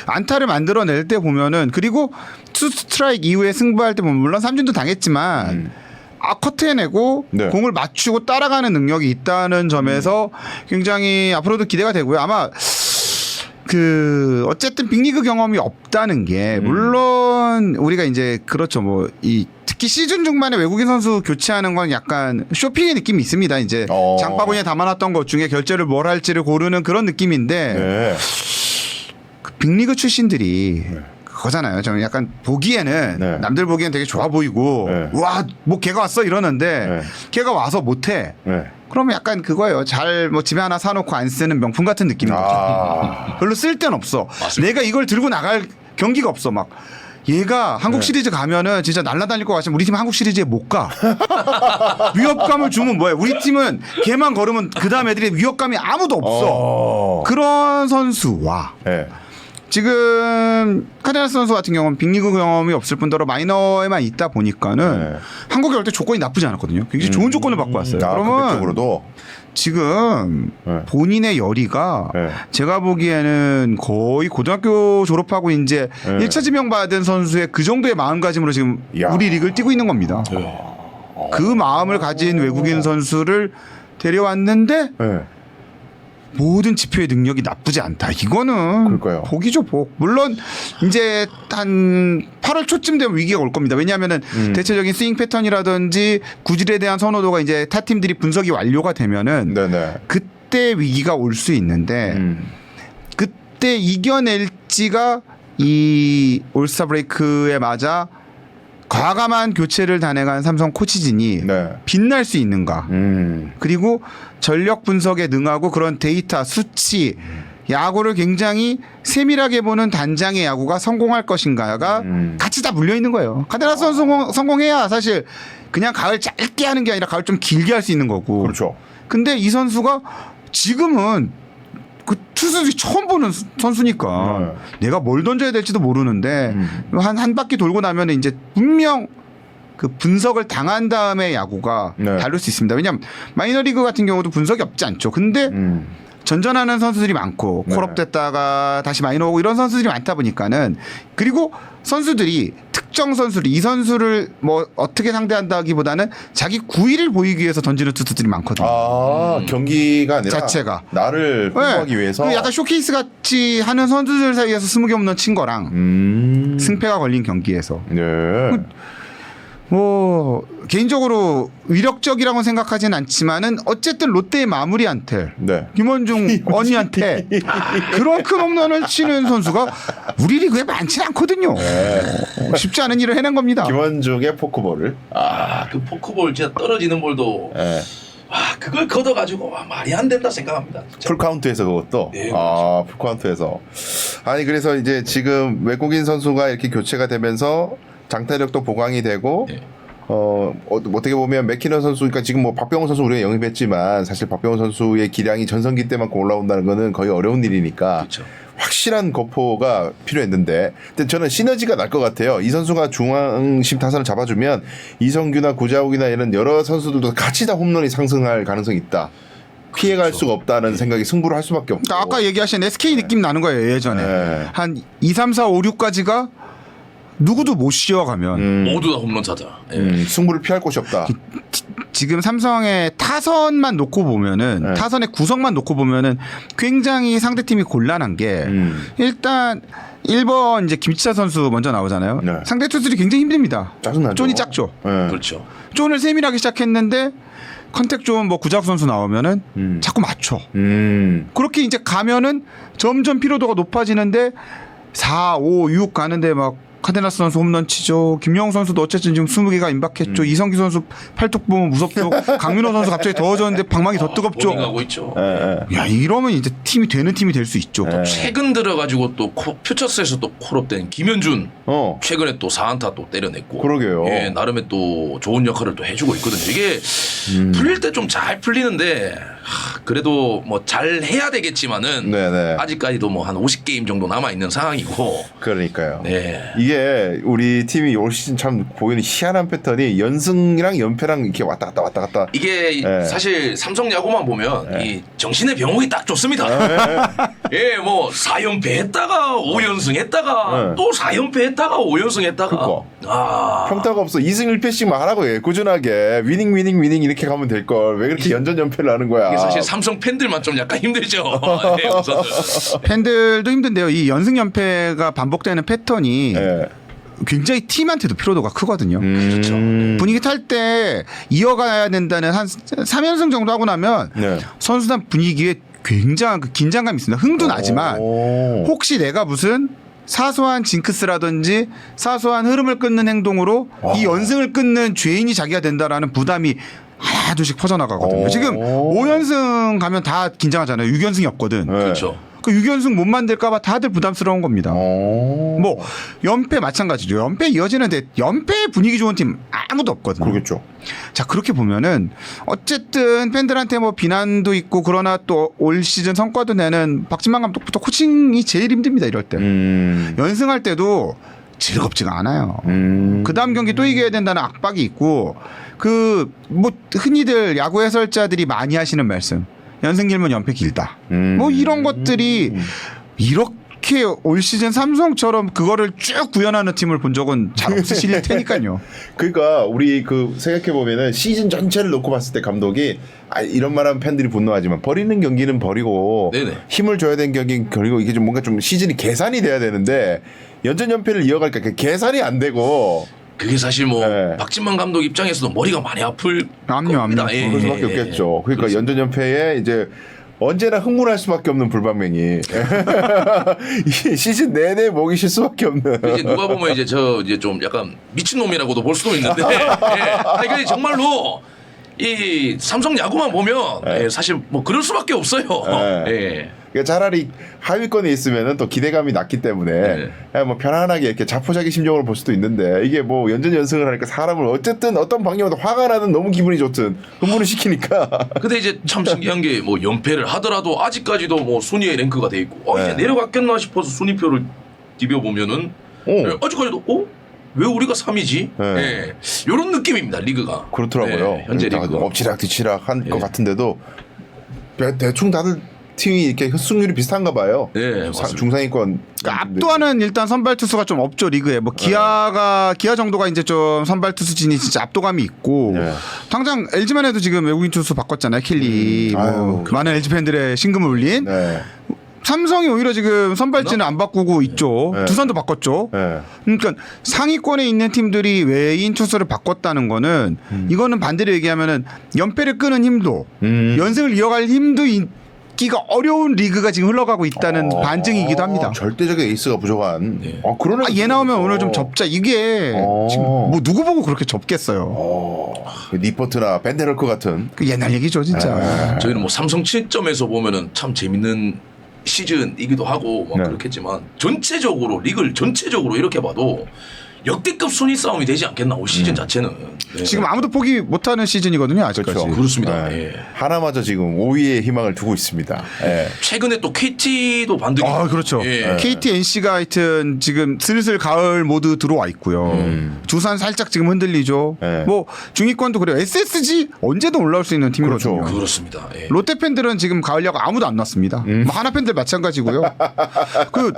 안타를 만들어낼 때 보면은 그리고 투 스트라이크 이후에 승부할 때 보면 물론 삼진도 당했지만 커트해내고 네. 공을 맞추고 따라가는 능력이 있다는 점에서 굉장히 앞으로도 기대가 되고요. 아마 그 어쨌든 빅리그 경험이 없다는 게 물론 우리가 이제 그렇죠. 뭐 이 특히 시즌 중반에 외국인 선수 교체하는 건 약간 쇼핑의 느낌이 있습니다. 이제 장바구니에 담아놨던 것 중에 결제를 뭘 할지를 고르는 그런 느낌인데 네. 그 빅리그 출신들이 그거잖아요. 저는 약간 보기에는 네. 남들 보기엔 되게 좋아 보이고 네. 와 뭐 걔가 왔어 이러는데 네. 걔가 와서 못해. 네. 그러면 약간 그거예요. 잘 뭐 집에 하나 사놓고 안 쓰는 명품 같은 느낌인 거죠. 별로 쓸 데는 없어. 맞습니다. 내가 이걸 들고 나갈 경기가 없어. 막 얘가 한국 네. 시리즈 가면은 진짜 날라다닐 것 같지만 우리 팀 한국 시리즈에 못 가. 위협감을 주면 뭐예요? 우리 팀은 걔만 걸으면 그 다음 애들이 위협감이 아무도 없어. 그런 선수와 네. 지금 카데나스 선수 같은 경우는 빅리그 경험이 없을 뿐더러 마이너에만 있다 보니까는 네. 한국에 올 때 조건이 나쁘지 않았거든요. 굉장히 좋은 조건을 받고 왔어요. 그러면 그쪽으로도 지금 네. 본인의 열의가 네. 제가 보기에는 거의 고등학교 졸업하고 이제 네. 1차 지명 받은 선수의 그 정도의 마음가짐으로 지금 야. 우리 리그를 뛰고 있는 겁니다. 그 마음을 가진 외국인 선수를 데려왔는데 네. 모든 지표의 능력이 나쁘지 않다. 이거는 그럴까요? 복이죠, 복. 물론 이제 한 8월 초쯤 되면 위기가 올 겁니다. 왜냐하면은 대체적인 스윙 패턴이라든지 구질에 대한 선호도가 이제 타 팀들이 분석이 완료가 되면은 네네. 그때 위기가 올 수 있는데 그때 이겨낼지가 이 올스타 브레이크에 맞아 과감한 교체를 단행한 삼성 코치진이 네. 빛날 수 있는가. 그리고 전력 분석에 능하고 그런 데이터, 수치, 야구를 굉장히 세밀하게 보는 단장의 야구가 성공할 것인가가 같이 다 물려 있는 거예요. 카데나스 선수 성공해야 사실 그냥 가을 짧게 하는 게 아니라 가을 좀 길게 할 수 있는 거고. 그렇죠. 근데 이 선수가 지금은 그 투수들이 처음 보는 선수니까 내가 뭘 던져야 될지도 모르는데 한 바퀴 돌고 나면 이제 분명 그 분석을 당한 다음에 야구가 네. 다를 수 있습니다. 왜냐하면 마이너리그 같은 경우도 분석이 없지 않죠. 근데 전전하는 선수들이 많고 네. 콜업됐다가 다시 마이너 오고 이런 선수들이 많다 보니까는 그리고 선수들이 특정 선수를 이 선수를 뭐 어떻게 상대한다기보다는 자기 구위를 보이기 위해서 던지는 투수들이 많거든요. 경기가 아니라 자체가. 나를 홍보하기 위해서 그 약간 쇼케이스 같이 하는 선수들 사이에서 20개 홈런 친 거랑 승패가 걸린 경기에서 네. 뭐 개인적으로 위력적이라고 생각하진 않지만은 어쨌든 롯데의 마무리한테 네. 김원중 언니한테 그런 큰 홈런을 치는 선수가 우리 리그에 많지는 않거든요. 쉽지 않은 일을 해낸 겁니다. 김원중의 포크볼을. 그 포크볼 진짜 떨어지는 볼도 네. 그걸 걷어가지고 말이 안 된다 생각합니다. 진짜. 풀카운트에서 그것도. 네, 그렇죠. 풀카운트에서. 아니 그래서 이제 지금 외국인 선수가 이렇게 교체가 되면서 장타력도 보강이 되고. 네. 어떻게 보면 맥키넌 선수, 그러니까 지금 뭐 박병호 선수 우리가 영입했지만 사실 박병호 선수의 기량이 전성기 때만큼 올라온다는 거는 거의 어려운 일이니까 그렇죠. 확실한 거포가 필요했는데, 근데 저는 시너지가 날 것 같아요. 이 선수가 중앙심 타선을 잡아주면 이성규나 구자욱이나 이런 여러 선수들도 같이 다 홈런이 상승할 가능성이 있다. 피해갈 그렇죠. 수가 없다는 생각이 승부를 할 수밖에 없고. 그러니까 아까 얘기하신 SK 느낌 나는 거예요. 예전에 네. 한 2, 3, 4, 5, 6까지가 누구도 못 쉬어가면 모두 다 홈런타자. 승부를 피할 곳이 없다. 지금 삼성의 타선만 놓고 보면은 네. 타선의 구성만 놓고 보면은 굉장히 상대팀이 곤란한 게 일단 1번 이제 김치차 선수 먼저 나오잖아요. 네. 상대 투수들이 굉장히 힘듭니다. 짜증나죠. 존이 작죠. 네. 그렇죠. 존을 세밀하게 시작했는데 컨택 좋은 뭐 구자욱 선수 나오면은 자꾸 맞춰. 그렇게 이제 가면은 점점 피로도가 높아지는데 4, 5, 6 가는데 막 카데나스 선수 홈런 치죠. 김영우 선수도 어쨌든 지금 20개가 임박했죠. 이성기 선수 팔뚝 보면 무섭죠. 강민호 선수 갑자기 더워졌는데 방망이 더 뜨겁죠. 보닝하고 있죠. 야 이러면 이제 팀이 되는 팀이 될 수 있죠. 최근 들어가지고 또 퓨처스에서 또 콜업된 김현준 최근에 또 4안타 또 때려냈고 그러게요. 예, 나름의 또 좋은 역할을 또 해주고 있거든요. 이게 풀릴 때 좀 잘 풀리는데 그래도 뭐 잘 해야 되겠지만은 네네. 아직까지도 뭐 한 50게임 정도 남아 있는 상황이고. 그러니까요. 네. 이게 우리 팀이 올 시즌 참 보이는 희한한 패턴이 연승이랑 연패랑 이렇게 왔다 갔다. 이게 네. 사실 삼성 야구만 보면 이 정신의 병목이 딱 좋습니다. 예, 뭐 4연패 했다가 5연승 했다가 네. 또 4연패 했다가 5연승 했다가 그러니까. 평타가 없어. 2승 1패씩만 하라고 해. 꾸준하게 위닝 이렇게 가면 될 걸. 왜 그렇게 연전 연패를 하는 거야? 이게 사실 삼성 팬들만 좀 약간 힘들죠. 네, 우선은. 팬들도 힘든데요. 이 연승 연패가 반복되는 패턴이 네. 굉장히 팀한테도 피로도가 크거든요. 그렇죠. 분위기 탈 때 이어가야 된다는 한 3연승 정도 하고 나면 네. 선수단 분위기에 굉장한 그 긴장감이 있습니다. 흥도 나지만 혹시 내가 무슨 사소한 징크스라든지 사소한 흐름을 끊는 행동으로 이 연승을 끊는 죄인이 자기가 된다라는 부담이 하나 둘씩 퍼져나가거든요. 지금 5연승 가면 다 긴장하잖아요. 6연승이 없거든. 그렇죠. 그 6연승 못 만들까봐 다들 부담스러운 겁니다. 뭐 연패 마찬가지죠. 연패 이어지는데 연패 분위기 좋은 팀 아무도 없거든요. 그러겠죠. 자 그렇게 보면은 어쨌든 팬들한테 뭐 비난도 있고 그러나 또 올 시즌 성과도 내는 박진만 감독부터 코칭이 제일 힘듭니다. 이럴 때 연승할 때도 즐겁지가 않아요. 그 다음 경기 또 이겨야 된다는 압박이 있고 그 뭐 흔히들 야구 해설자들이 많이 하시는 말씀. 연승 길면 연패 길다. 뭐 이런 것들이 이렇게 올 시즌 삼성처럼 그거를 쭉 구현하는 팀을 본 적은 잘 없으실 테니까요. 그러니까 우리 그 생각해 보면은 시즌 전체를 놓고 봤을 때 감독이 이런 말하면 팬들이 분노하지만 버리는 경기는 버리고 네네. 힘을 줘야 되는 경기는 버리고 이게 좀 뭔가 좀 시즌이 계산이 돼야 되는데 연전 연패를 이어갈까 그 계산이 안 되고. 그게 사실 뭐 네. 박진만 감독 입장에서도 머리가 많이 아플 압류. 겁니다. 그럴 수밖에 없겠죠. 그러니까 그렇죠. 연전 연패에 이제 언제나 흥분할 수밖에 없는 불방맹이 이 시즌 내내 목이 쉴 수밖에 없는. 이제 누가 보면 이제 저 이제 좀 약간 미친 놈이라고도 볼 수도 있는데, 예. 아니 근데 정말로 이 삼성 야구만 보면 예, 사실 뭐 그럴 수밖에 없어요. 예. 그러니까 차라리 하위권에 있으면은 또 기대감이 낮기 때문에 그냥 뭐 편안하게 이렇게 자포자기 심정으로 볼 수도 있는데 이게 뭐 연전 연승을 하니까 사람을 어쨌든 어떤 방향으로 화가 나든 너무 기분이 좋든 흥분을 시키니까. 근데 이제 참 신기한 게 뭐 연패를 하더라도 아직까지도 뭐 순위에 랭크가 돼 있고 이제 내려갔겠나 싶어서 순위표를 디벼 보면은 아직까지도 왜 우리가 3위지? 예. 이런 느낌입니다. 리그가. 그렇더라고요. 네, 현재 리그. 엎치락 뒤치락 한 것 같은데도 대충 다들 팀이 이렇게 승률이 비슷한가 봐요. 네, 맞습니다. 중상위권. 그러니까 압도하는 일단 선발 투수가 좀 없죠 리그에. 뭐 기아 정도가 이제 좀 선발 투수진이 진짜 압도감이 있고 네. 당장 LG만 해도 지금 외국인 투수 바꿨잖아요. 킬리. 뭐 많은 LG 팬들의 심금을 울린. 네. 삼성이 오히려 지금 선발진을 안 바꾸고 있죠. 네. 두산도 바꿨죠. 네. 그러니까 상위권에 있는 팀들이 외인 투수를 바꿨다는 거는 이거는 반대로 얘기하면은 연패를 끄는 힘도 연승을 이어갈 힘도 있기가 어려운 리그가 지금 흘러가고 있다는 반증이기도 합니다. 절대적인 에이스가 부족한. 네. 그러네. 얘 나오면 오늘 좀 접자. 이게 지금 뭐 누구 보고 그렇게 접겠어요. 니포트나 벤데럴크 같은. 그 옛날 얘기죠 진짜. 저희는 뭐 삼성 시점에서 보면은 참 재밌는 시즌이기도 하고 뭐 네. 그렇겠지만 전체적으로 리그를 전체적으로 이렇게 봐도 역대급 순위 싸움이 되지 않겠나 올 시즌 자체는. 네. 지금 아무도 포기 못하는 시즌이거든요 아직까지. 그렇죠. 그렇습니다. 네. 예. 하나마저 지금 5위에 희망을 두고 있습니다. 예. 최근에 또 KT도 반등이. 그렇죠. 예. KT, NC가 하여튼 지금 슬슬 가을 모드 들어와 있고요. 두산 살짝 지금 흔들리죠. 네. 뭐 중위권도 그래요. SSG 언제든 올라올 수 있는 팀이거든요. 그렇죠. 그렇습니다. 예. 롯데 팬들은 지금 가을 야구 아무도 안 났습니다. 뭐 하나 팬들 마찬가지고요. 그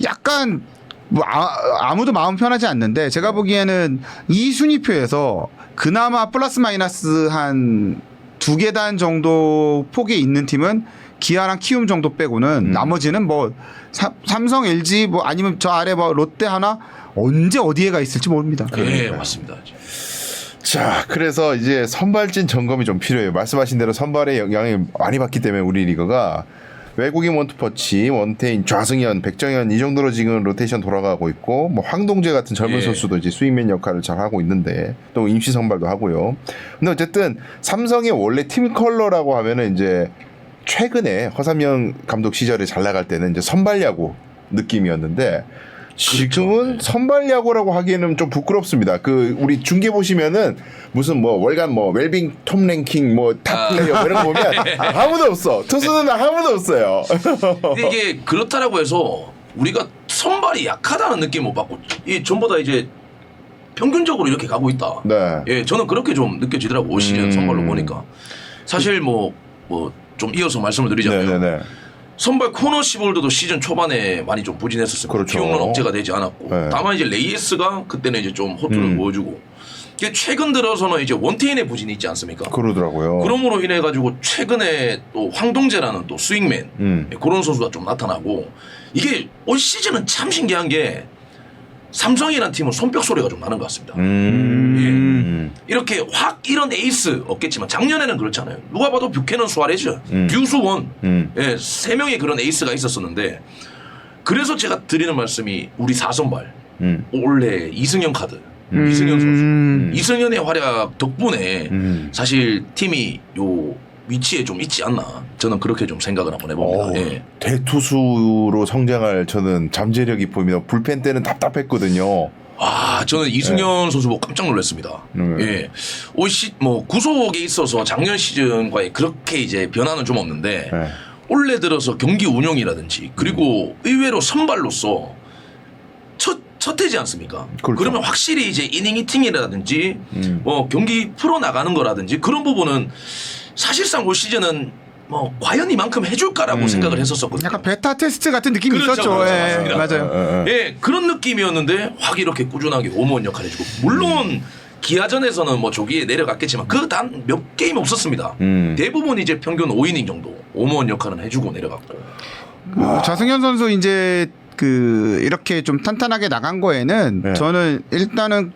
약간 뭐 아무도 마음 편하지 않는데 제가 보기에는 이 순위표에서 그나마 플러스 마이너스 한 2계단 정도 폭에 있는 팀은 기아랑 키움 정도 빼고는 나머지는 뭐 삼성, LG 뭐 아니면 저 아래 뭐 롯데 하나 언제 어디에가 있을지 모릅니다. 예, 맞습니다. 자, 그래서 이제 선발진 점검이 좀 필요해요. 말씀하신 대로 선발의 영향이 많이 받기 때문에 우리 리그가 외국인 원투퍼치, 원태인, 좌승현, 백정현 이 정도로 지금 로테이션 돌아가고 있고 뭐 황동재 같은 젊은 예. 선수도 이제 스윙맨 역할을 잘 하고 있는데 또 임시 선발도 하고요. 근데 어쨌든 삼성의 원래 팀 컬러라고 하면은 이제 최근에 허삼영 감독 시절에 잘 나갈 때는 이제 선발 야구 느낌이었는데 지금은 그렇죠. 선발 야구라고 하기에는 좀 부끄럽습니다. 그 우리 중계 보시면은 무슨 뭐 월간 뭐 웰빙 톱 랭킹 뭐 탑 플레이어 뭐 이런 거 보면 아무도 없어. 투수는 아무도 없어요. 근데 이게 그렇다라고 해서 우리가 선발이 약하다는 느낌 못 받고 이 전부 다 이제 평균적으로 이렇게 가고 있다. 네. 예, 저는 그렇게 좀 느껴지더라고 올 시즌 선발로 보니까 사실 뭐 좀 이어서 말씀을 드리자면 네네네. 선발 코너 시볼드도 시즌 초반에 많이 좀 부진했었어요. 그렇죠. 키움은 억제가 되지 않았고 네. 다만 이제 레이에스가 그때는 이제 좀 호투를 보여주고 이게 최근 들어서는 이제 원태인의 부진이 있지 않습니까? 그러더라고요. 그러므로 인해 가지고 최근에 또 황동재라는 또 스윙맨 그런 선수가 좀 나타나고 이게 올 시즌은 참 신기한 게 삼성이라는 팀은 손뼉 소리가 좀 나는 것 같습니다. 이렇게 확 이런 에이스 없겠지만 작년에는 그렇잖아요. 누가 봐도 뷰캐넌 수아레즈, 류수원, 예, 3명의 그런 에이스가 있었었는데 그래서 제가 드리는 말씀이 우리 4선발 올해 이승현 카드, 이승현 선수, 이승현의 활약 덕분에 사실 팀이 요 위치에 좀 있지 않나 저는 그렇게 좀 생각을 한번 해봅니다. 예. 대투수로 성장할 저는 잠재력이 보입니다. 불펜 때는 답답했거든요. 저는 이승현 선수 보고 깜짝 놀랐습니다. 예. 뭐 구속에 있어서 작년 시즌과의 그렇게 이제 변화는 좀 없는데 올해 들어서 경기 운영이라든지 그리고 의외로 선발로서 첫 해지 않습니까? 그렇죠. 그러면 확실히 이제 이닝 히팅이라든지 뭐 경기 풀어 나가는 거라든지 그런 부분은 사실상 올 시즌은 뭐 과연 이만큼 해줄까라고 생각을 했었었거든요. 약간 베타 테스트 같은 느낌이 그렇죠, 있었죠. 그렇죠. 예, 맞습니다. 맞아요. 예, 그런 느낌이었는데 확 이렇게 꾸준하게 오모원 역할 해주고 물론 기아전에서는 뭐 조기에 내려갔겠지만 그 단 몇 게임 없었습니다. 대부분 이제 평균 5이닝 정도 오모원 역할은 해주고 내려갔고. 좌승현 선수 이제 이렇게 좀 탄탄하게 나간 거에는 저는 일단은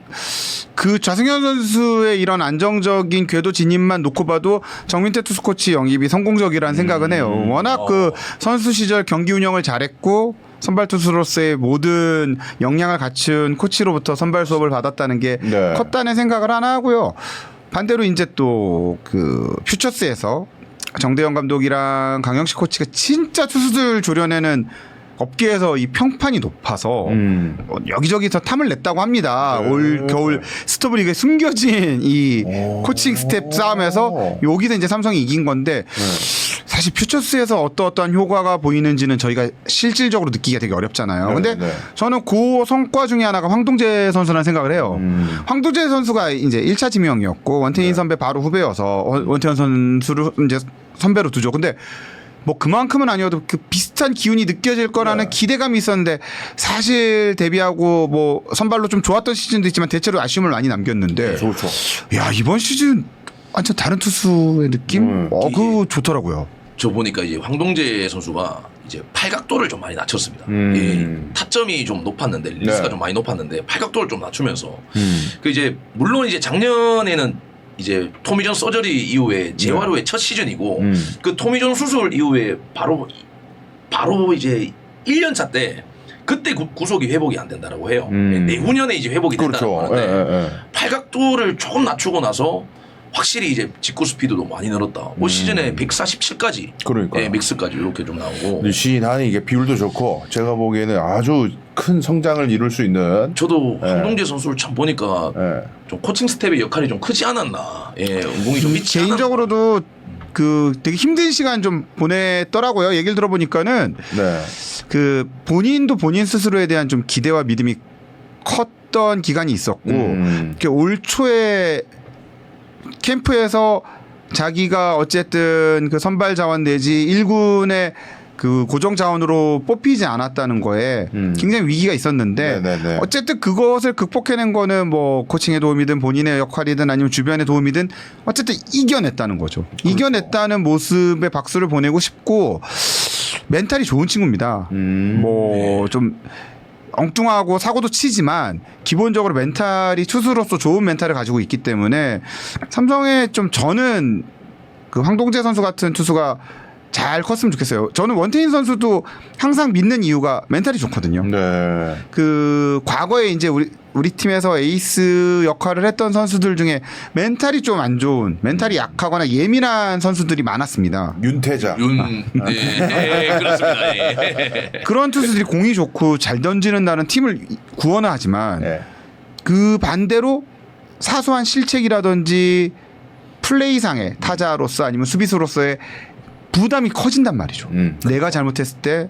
그 좌승현 선수의 이런 안정적인 궤도 진입만 놓고 봐도 정민태 투수 코치 영입이 성공적이라는 생각은 해요. 워낙 그 선수 시절 경기 운영을 잘했고 선발 투수로서의 모든 역량을 갖춘 코치로부터 선발 수업을 받았다는 게 컸다는 생각을 하나 하고요. 반대로 이제 또 그 퓨처스에서 정대영 감독이랑 강영식 코치가 진짜 투수들 조련에는 업계에서 이 평판이 높아서 여기저기서 탐을 냈다고 합니다. 올 겨울 스토브리그에 숨겨진 이 코칭 스텝 싸움에서 여기서 이제 삼성이 이긴 건데 사실 퓨처스에서 어떠한 효과가 보이는지는 저희가 실질적으로 느끼기가 되게 어렵잖아요. 네, 근데 네. 저는 그 성과 중에 하나가 황동재 선수라는 생각을 해요. 황동재 선수가 이제 1차 지명이었고 원태인 네. 선배 바로 후배여서 원태인 선수를 이제 선배로 두죠. 근데 뭐 그만큼은 아니어도 그 비슷한 기운이 느껴질 거라는 네. 기대감이 있었는데 사실 데뷔하고 뭐 선발로 좀 좋았던 시즌도 있지만 대체로 아쉬움을 많이 남겼는데 좋죠. 야 이번 시즌 완전 다른 투수의 느낌? 그거 좋더라고요. 저 보니까 이제 황동재 선수가 이제 팔각도를 좀 많이 낮췄습니다. 타점이 좀 높았는데 릴리스가 네. 좀 많이 높았는데 팔각도를 좀 낮추면서 그 이제 물론 이제 작년에는 이제 토미존 서저리 이후에 재활 후의 첫 시즌이고 그 토미존 수술 이후에 바로 이제 1년 차 때 그때 구속이 회복이 안 된다라고 해요. 내후년에 이제 회복이 된다고 그렇죠. 하는데 팔각도를 조금 낮추고 나서 확실히 이제 직구 스피드도 많이 늘었다. 올 시즌에 147까지, 그러니까요. 예, 믹스까지 이렇게 좀 나오고. 시인하니 이게 비율도 좋고 제가 보기에는 아주 큰 성장을 이룰 수 있는. 저도 황동재 선수를 참 보니까 좀 코칭 스텝의 역할이 좀 크지 않았나. 예, 은공이 좀 있지 않았나. 개인적으로도 그 되게 힘든 시간 좀 보냈더라고요. 얘기를 들어보니까는 네. 그 본인도 본인 스스로에 대한 좀 기대와 믿음이 컸던 기간이 있었고 이렇게 올 초에 캠프에서 자기가 어쨌든 그 선발 자원 내지 1군의 그 고정 자원으로 뽑히지 않았다는 거에 굉장히 위기가 있었는데 네네네. 어쨌든 그것을 극복해낸 거는 뭐 코칭의 도움이든 본인의 역할이든 아니면 주변의 도움이든 어쨌든 이겨냈다는 거죠. 그렇죠. 이겨냈다는 모습에 박수를 보내고 싶고 멘탈이 좋은 친구입니다. 뭐 좀 엉뚱하고 사고도 치지만 기본적으로 멘탈이 투수로서 좋은 멘탈을 가지고 있기 때문에 삼성에 좀 저는 그 황동재 선수 같은 투수가 잘 컸으면 좋겠어요. 저는 원태인 선수도 항상 믿는 이유가 멘탈이 좋거든요. 네. 그 과거에 이제 우리 팀에서 에이스 역할을 했던 선수들 중에 멘탈이 좀 안 좋은, 멘탈이 약하거나 예민한 선수들이 많았습니다. 윤태자. 예, 그렇습니다. 예. 그런 투수들이 공이 좋고 잘 던지는 나는 팀을 구원을 하지만 네. 그 반대로 사소한 실책이라든지 플레이상의 타자로서 아니면 수비수로서의 부담이 커진단 말이죠. 내가 잘못했을 때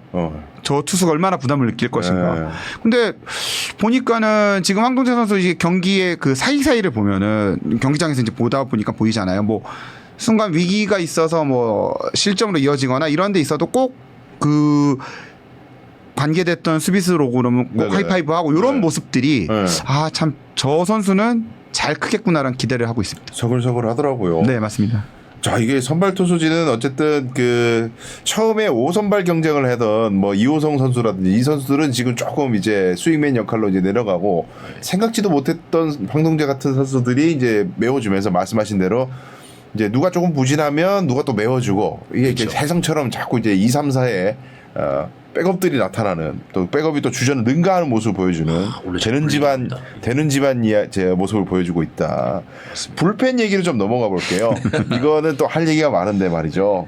저 투수가 얼마나 부담을 느낄 것인가. 근데 보니까는 지금 황동재 선수 이제 경기의 그 사이사이를 보면은 경기장에서 이제 보다 보니까 보이잖아요. 뭐 순간 위기가 있어서 뭐 실점으로 이어지거나 이런 데 있어도 꼭 그 관계됐던 수비수로 그러면 꼭 네네. 하이파이브하고 이런 네. 모습들이 네. 아 참 저 선수는 잘 크겠구나라는 기대를 하고 있습니다. 서글서글 하더라고요. 네, 맞습니다. 자, 이게 선발 투수진은 어쨌든 그 처음에 5선발 경쟁을 하던 뭐 이호성 선수라든지 이 선수들은 지금 조금 이제 스윙맨 역할로 이제 내려가고 생각지도 못했던 황동재 같은 선수들이 이제 메워주면서 말씀하신 대로 이제 누가 조금 부진하면 누가 또 메워주고 이게 이렇게 해성처럼 자꾸 이제 2, 3, 4에 백업들이 나타나는 또 백업이 또 주전을 능가하는 모습을 보여주는 원래 되는 집안 제 모습을 보여주고 있다. 불펜 얘기를 좀 넘어가 볼게요. 이거는 또 할 얘기가 많은데 말이죠.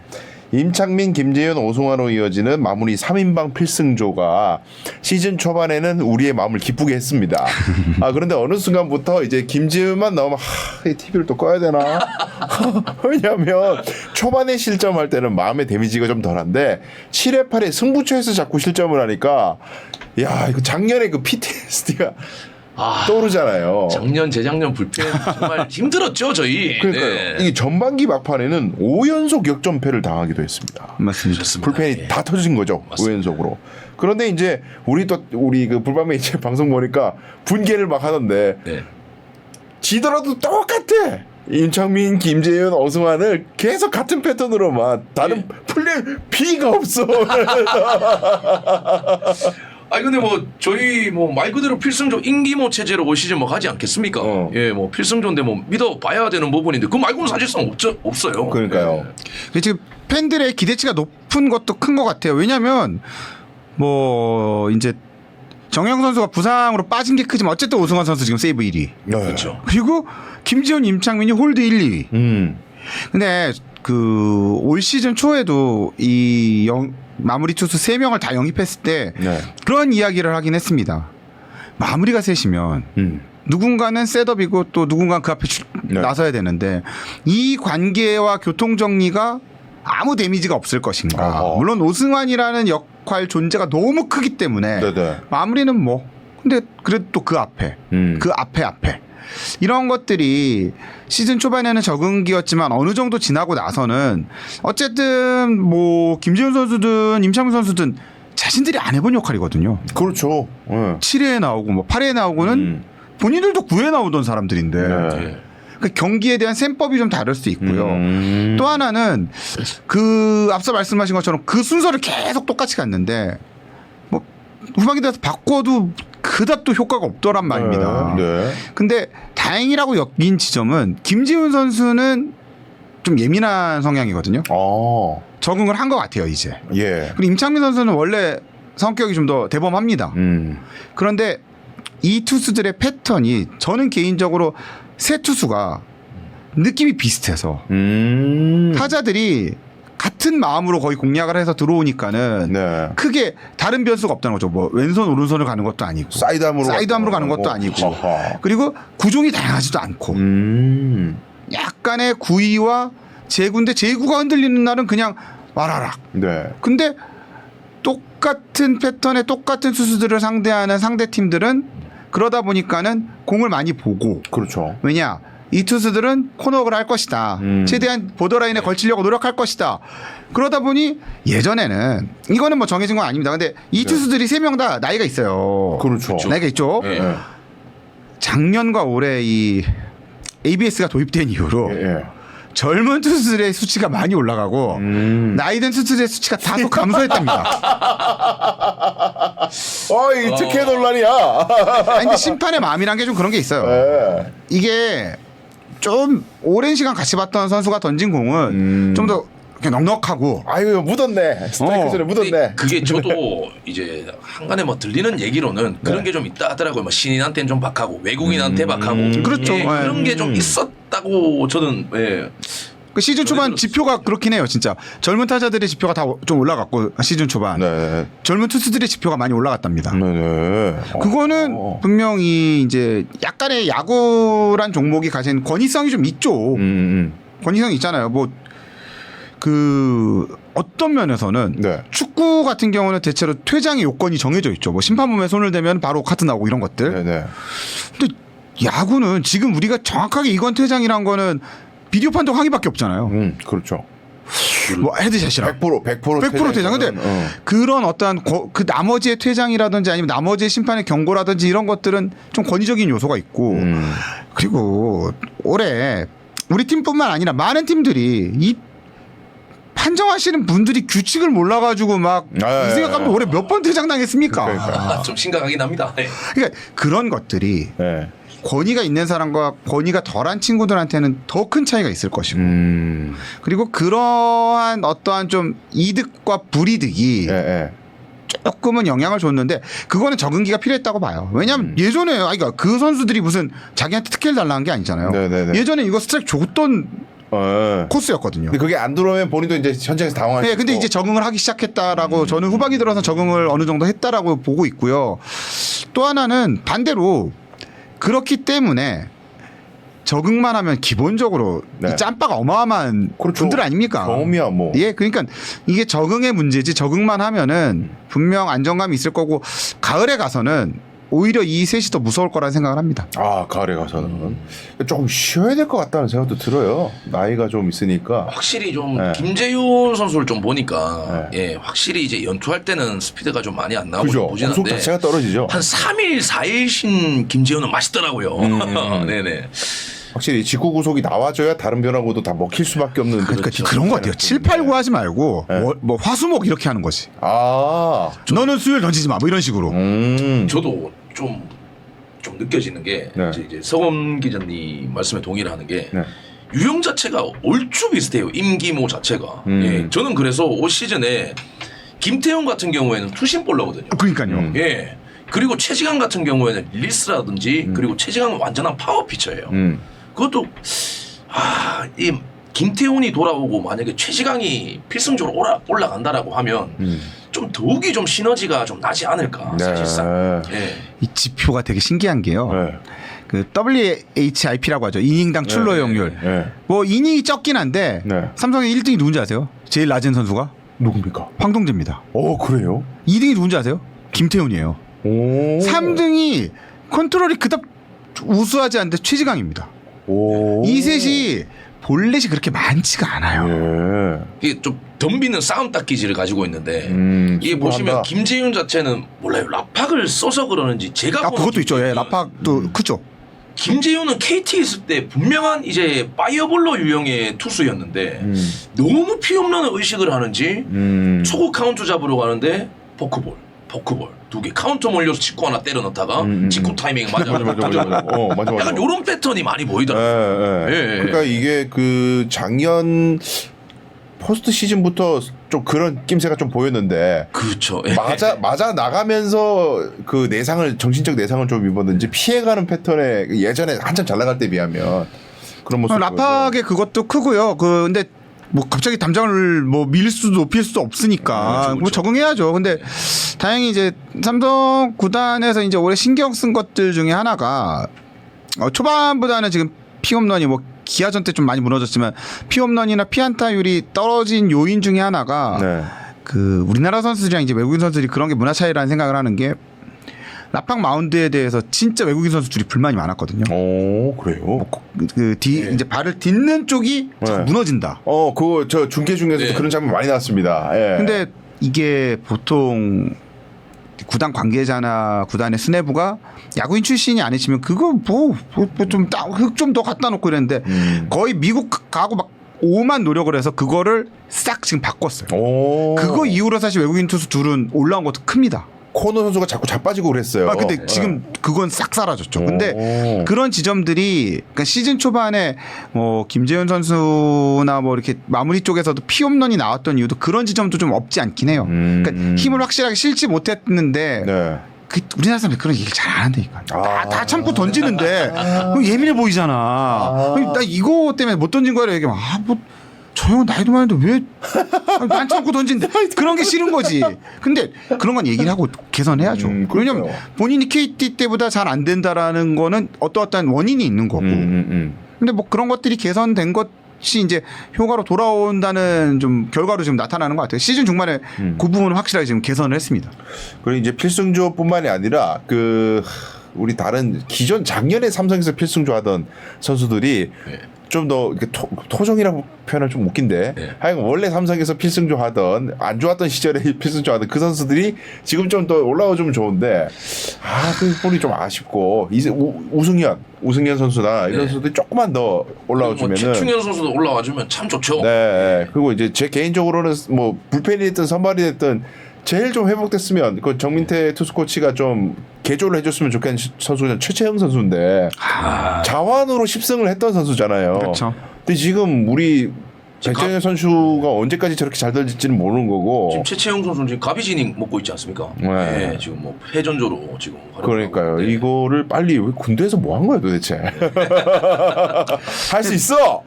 임창민, 김재현, 오승환으로 이어지는 마무리 3인방 필승조가 시즌 초반에는 우리의 마음을 기쁘게 했습니다. 그런데 어느 순간부터 이제 김재현만 나오면 이 TV를 또 꺼야 되나? 왜냐하면 초반에 실점할 때는 마음의 데미지가 좀 덜한데 7회 8회 승부처에서 자꾸 실점을 하니까 야 이거 작년에 그 PTSD가 떠오르잖아요. 작년, 재작년 불펜 정말 힘들었죠, 저희. 그러니까요. 네. 이게 전반기 막판에는 5연속 역전패를 당하기도 했습니다. 맞습니다. 좋습니다. 불펜이 예. 다 터진 거죠. 맞습니다. 5연속으로. 그런데 이제 우리 그 불밤에 이제 방송 보니까 분개를 막 하던데 네. 지더라도 똑같아. 임창민, 김재현, 오승환을 계속 같은 패턴으로만 다른 플레이 B가 없어. 아니 근데 뭐 저희 뭐 말 그대로 필승조 인기모 체제로 올 시즌 뭐 가지 않겠습니까? 예, 뭐 필승조인데 뭐 믿어 봐야 되는 부분인데 그 말고는 사실상 없어요. 그러니까요. 지금 팬들의 기대치가 높은 것도 큰 것 같아요. 왜냐하면 뭐 이제 정영 선수가 부상으로 빠진 게 크지만 어쨌든 오승환 선수 지금 세이브 1위. 그렇죠. 그리고 김지현, 임창민이 홀드 1, 2위. 근데 그 올 시즌 초에도 이 마무리 투수 3명을 다 영입했을 때 그런 이야기를 하긴 했습니다. 마무리가 셋이면 누군가는 셋업이고 또 누군가는 그 앞에 나서야 되는데 이 관계와 교통 정리가 아무 데미지가 없을 것인가. 어허. 물론 오승환이라는 역할 존재가 너무 크기 때문에 네네. 마무리는 뭐 근데 그래도 또 그 앞에 그 앞에 이런 것들이 시즌 초반에는 적응기였지만 어느 정도 지나고 나서는 어쨌든 뭐 김지훈 선수든 임창민 선수든 자신들이 안 해본 역할이거든요. 그렇죠. 네. 7회에 나오고 뭐 8회에 나오고는 본인들도 9회에 나오던 사람들인데 네. 그 경기에 대한 셈법이 좀 다를 수 있고요. 또 하나는 그 앞서 말씀하신 것처럼 그 순서를 계속 똑같이 갔는데 뭐 후반기 돼서 바꿔도 그닥 또 효과가 없더란 말입니다. 네. 근데 다행이라고 여긴 지점은 김지훈 선수는 좀 예민한 성향이거든요. 적응을 한 것 같아요 이제. 예. 그리고 임창민 선수는 원래 성격이 좀 더 대범합니다. 그런데 이 투수들의 패턴이 저는 개인적으로 세 투수가 느낌이 비슷해서 타자들이 같은 마음으로 거의 공략을 해서 들어오니까는 네. 크게 다른 변수가 없다는 거죠. 뭐 왼손 오른손을 가는 것도 아니고 사이드암으로 가는 것도 아니고 어허. 그리고 구종이 다양하지도 않고 약간의 구위와 제구인데 제구가 흔들리는 날은 그냥 와라락. 네. 근데 똑같은 패턴의 똑같은 투수들을 상대하는 상대 팀들은 그러다 보니까는 공을 많이 보고 그렇죠. 왜냐 이 투수들은 코너워크를 할 것이다. 최대한 보더라인에 걸치려고 노력할 것이다. 그러다 보니 예전에는 이거는 뭐 정해진 건 아닙니다. 근데 이 투수들이 세 명 다 나이가 있어요. 그렇죠. 나이가 있죠. 네. 네. 작년과 올해 이 ABS가 도입된 이후로 예. 젊은 투수들의 수치가 많이 올라가고 나이든 투수들의 수치가 다소 감소했답니다. 이 특혜 논란이야. 아니, 근데 심판의 마음이란 게 좀 그런 게 있어요. 네. 이게 좀 오랜 시간 같이 봤던 선수가 던진 공은 좀 더 넉넉하고 아유 묻었네. 스트라이크 전에 근데 묻었네. 그게 저도 이제 한간에 뭐 들리는 얘기로는 그런 게 좀 있다 하더라고요. 뭐 신인한테는 좀 박하고 외국인한테 박하고 그렇죠. 예, 예. 그런 게 좀 있었다고 저는 그 시즌 초반 들었어요. 지표가 그렇긴 해요. 진짜 젊은 타자들의 지표가 다 좀 올라갔고 시즌 초반 네. 젊은 투수들의 지표가 많이 올라갔답니다. 네. 그거는 분명히 이제 약간의 야구란 종목이 가진 권위성이 좀 있죠. 권위성이 있잖아요. 뭐 그 어떤 면에서는 네. 축구 같은 경우는 대체로 퇴장의 요건이 정해져 있죠. 뭐 심판범에 손을 대면 바로 카트 나오고 이런 것들. 네. 근데 야구는 지금 우리가 정확하게 이건 퇴장이란 거는 비디오 판독 항의밖에 없잖아요. 그렇죠. 뭐 헤드샷이랑 100% 퇴장. 근데 그런 어떠한 그 나머지의 퇴장이라든지 아니면 나머지의 심판의 경고라든지 이런 것들은 좀 권위적인 요소가 있고 그리고 올해 우리 팀뿐만 아니라 많은 팀들이 이 판정하시는 분들이 규칙을 몰라가지고 막 이승엽 감독 올해 몇 번 퇴장당했습니까? 그러니까. 좀 심각하긴 합니다. 네. 그러니까 그런 것들이 네. 권위가 있는 사람과 권위가 덜한 친구들한테는 더 큰 차이가 있을 것이고 그리고 그러한 어떠한 좀 이득과 불이득이 조금은 영향을 줬는데 그거는 적응기가 필요했다고 봐요. 왜냐하면 예전에 그러니까 그 선수들이 무슨 자기한테 특혜를 달라는 게 아니잖아요. 네네네. 예전에 이거 스트라이크 줬던 코스였거든요. 근데 그게 안 들어오면 본인도 이제 현장에서 당황하고. 네, 근데 이제 적응을 하기 시작했다라고 저는 후반기 들어서 적응을 어느 정도 했다라고 보고 있고요. 또 하나는 반대로 그렇기 때문에 적응만 하면 기본적으로 네. 이 짬바가 어마어마한 그렇죠. 분들 아닙니까? 경험이야 뭐. 예, 그러니까 이게 적응의 문제지 적응만 하면은 분명 안정감이 있을 거고 가을에 가서는 오히려 이 셋이 더 무서울 거라는 생각을 합니다. 가을에 가서는 조금 쉬어야 될 것 같다는 생각도 들어요. 나이가 좀 있으니까. 확실히 좀 네. 김재윤 선수를 좀 보니까 확실히 이제 연투할 때는 스피드가 좀 많이 안 나오고 그죠. 보지는데 공속 자체가 떨어지죠. 한 3일 4일 신 김재윤은 맛있더라고요. 네네. 확실히 직구 구속이 나와줘야 다른 변화고도 다 먹힐 수밖에 없는. 그러니까 그런 거 같아요. 7, 8, 9 하지 말고 뭐 화수목 이렇게 하는 거지. 너는 수요일 던지지 마. 뭐 이런 식으로. 저도 좀 느껴지는 게 네. 이제 서검 기자님 말씀에 동의를 하는 게 네. 유형 자체가 얼추 비슷해요. 임기모 자체가. 예, 저는 그래서 올 시즌에 김태형 같은 경우에는 투심 볼러거든요. 그러니까요. 예. 그리고 최지강 같은 경우에는 릴리스라든지 그리고 최지강은 완전한 파워 피처예요. 그것도 이 김태훈이 돌아오고 만약에 최지강이 필승적으로 올라간다라고 하면 좀 더욱이 좀 시너지가 좀 나지 않을까 사실상. 네. 예. 이 지표가 되게 신기한 게요. 네. 그 WHIP라고 하죠. 이닝당 출루 허용률. 뭐 이닝이 적긴 한데 삼성의 1등이 누군지 아세요? 제일 낮은 선수가 누굽니까? 황동재입니다. 그래요? 2등이 누군지 아세요? 김태훈이에요. 3등이 컨트롤이 그닥 우수하지 않은데 최지강입니다. 이 셋이 볼넷이 그렇게 많지가 않아요. 이게 좀 덤비는 싸움 닦기질을 가지고 있는데 이게 보시면 김재윤 자체는 몰라요. 라팍을 써서 그러는지 제가 그것도 있죠. 라팍도 크죠. 김재윤은 KT 있을 때 분명한 이제 파이어볼러 유형의 투수였는데 너무 피 없는 의식을 하는지 초구 카운트 잡으러 가는데 포크볼 2개 카운터 몰려서 직구 하나 때려 넣다가 직구 타이밍 맞아. 약간 요런 패턴이 많이 보이더라고요. 그러니까 이게 그 작년 포스트 시즌부터 좀 그런 낌새가 좀 보였는데 그렇죠. 맞아 나가면서 그 정신적 내상을 좀 입었는지 피해가는 패턴에 예전에 한참 잘 나갈 때 비하면 그런 모습. 라팍의 그것도 크고요. 근데 뭐 갑자기 담장을 뭐 밀 수도 높일 수도 없으니까 그렇죠. 뭐 적응해야죠. 근데 다행히 이제 삼성 구단에서 이제 올해 신경 쓴 것들 중에 하나가 초반보다는 지금 피홈런이 뭐 기아전 때 좀 많이 무너졌지만 피홈런이나 피안타율이 떨어진 요인 중에 하나가 그 우리나라 선수들이랑 이제 외국인 선수들이 그런 게 문화 차이라는 생각을 하는 게 라팍 마운드에 대해서 진짜 외국인 선수들이 불만이 많았거든요. 그래요? 이제 발을 딛는 쪽이 무너진다. 그거 저 중계 중에서도 그런 장면 많이 나왔습니다. 근데 이게 보통 구단 관계자나 구단의 수뇌부가 야구인 출신이 아니시면 그거 좀 더 갖다 놓고 이랬는데 거의 미국 가고 막 오만 노력을 해서 그거를 싹 지금 바꿨어요. 그거 이후로 사실 외국인 투수 둘은 올라온 것도 큽니다. 코너 선수가 자꾸 자빠지고 그랬어요. 근데 지금 그건 싹 사라졌죠. 근데 그런 지점들이 그러니까 시즌 초반에 뭐 김재현 선수나 뭐 이렇게 마무리 쪽에서도 피홈런이 나왔던 이유도 그런 지점도 좀 없지 않긴 해요. 그러니까 힘을 확실하게 실지 못했는데 우리나라 사람들이 그런 얘기를 잘 안 한다니까. 다 참고 던지는데 예민해 보이잖아. 나 이거 때문에 못 던진 거라 얘기하면 저 형은 나이도 많은데 왜 안 참고 던진데 그런 게 싫은 거지. 근데 그런 건 얘기를 하고 개선해야죠. 왜냐면 본인이 KT 때보다 잘 안 된다라는 거는 어떠한 원인이 있는 거고. 근데 뭐 그런 것들이 개선된 것이 이제 효과로 돌아온다는 좀 결과로 지금 나타나는 것 같아요. 시즌 중반에 그 부분은 확실하게 지금 개선을 했습니다. 그리고 이제 필승조뿐만이 아니라 우리 다른 기존 작년에 삼성에서 필승조하던 선수들이 좀 더 토종이라고 표현은 좀 웃긴데 하여간 원래 삼성에서 필승조하던 안 좋았던 시절에 필승조하던 그 선수들이 지금 좀 더 올라와주면 좋은데 그 부분이 좀 아쉽고 이제 우승현 선수나 이런 선수들이 조금만 더 올라와주면은 최충현 선수도 올라와주면 참 좋죠. 그리고 이제 제 개인적으로는 뭐 불펜이 됐든 선발이 됐든 제일 좀 회복됐으면 그 정민태 투수 코치가 좀 개조를 해줬으면 좋겠는 선수는 최채영 선수인데 자완으로 10승을 했던 선수잖아요. 그렇죠. 근데 지금 우리 백정현 선수가 언제까지 저렇게 잘 던질지는 모르는 거고. 지금 최채영 선수는 지금 가비지닝 먹고 있지 않습니까? 지금 뭐 회전조로 지금. 그러니까요. 이거를 빨리 왜 군대에서 뭐 한 거야 도대체? 할 수 있어.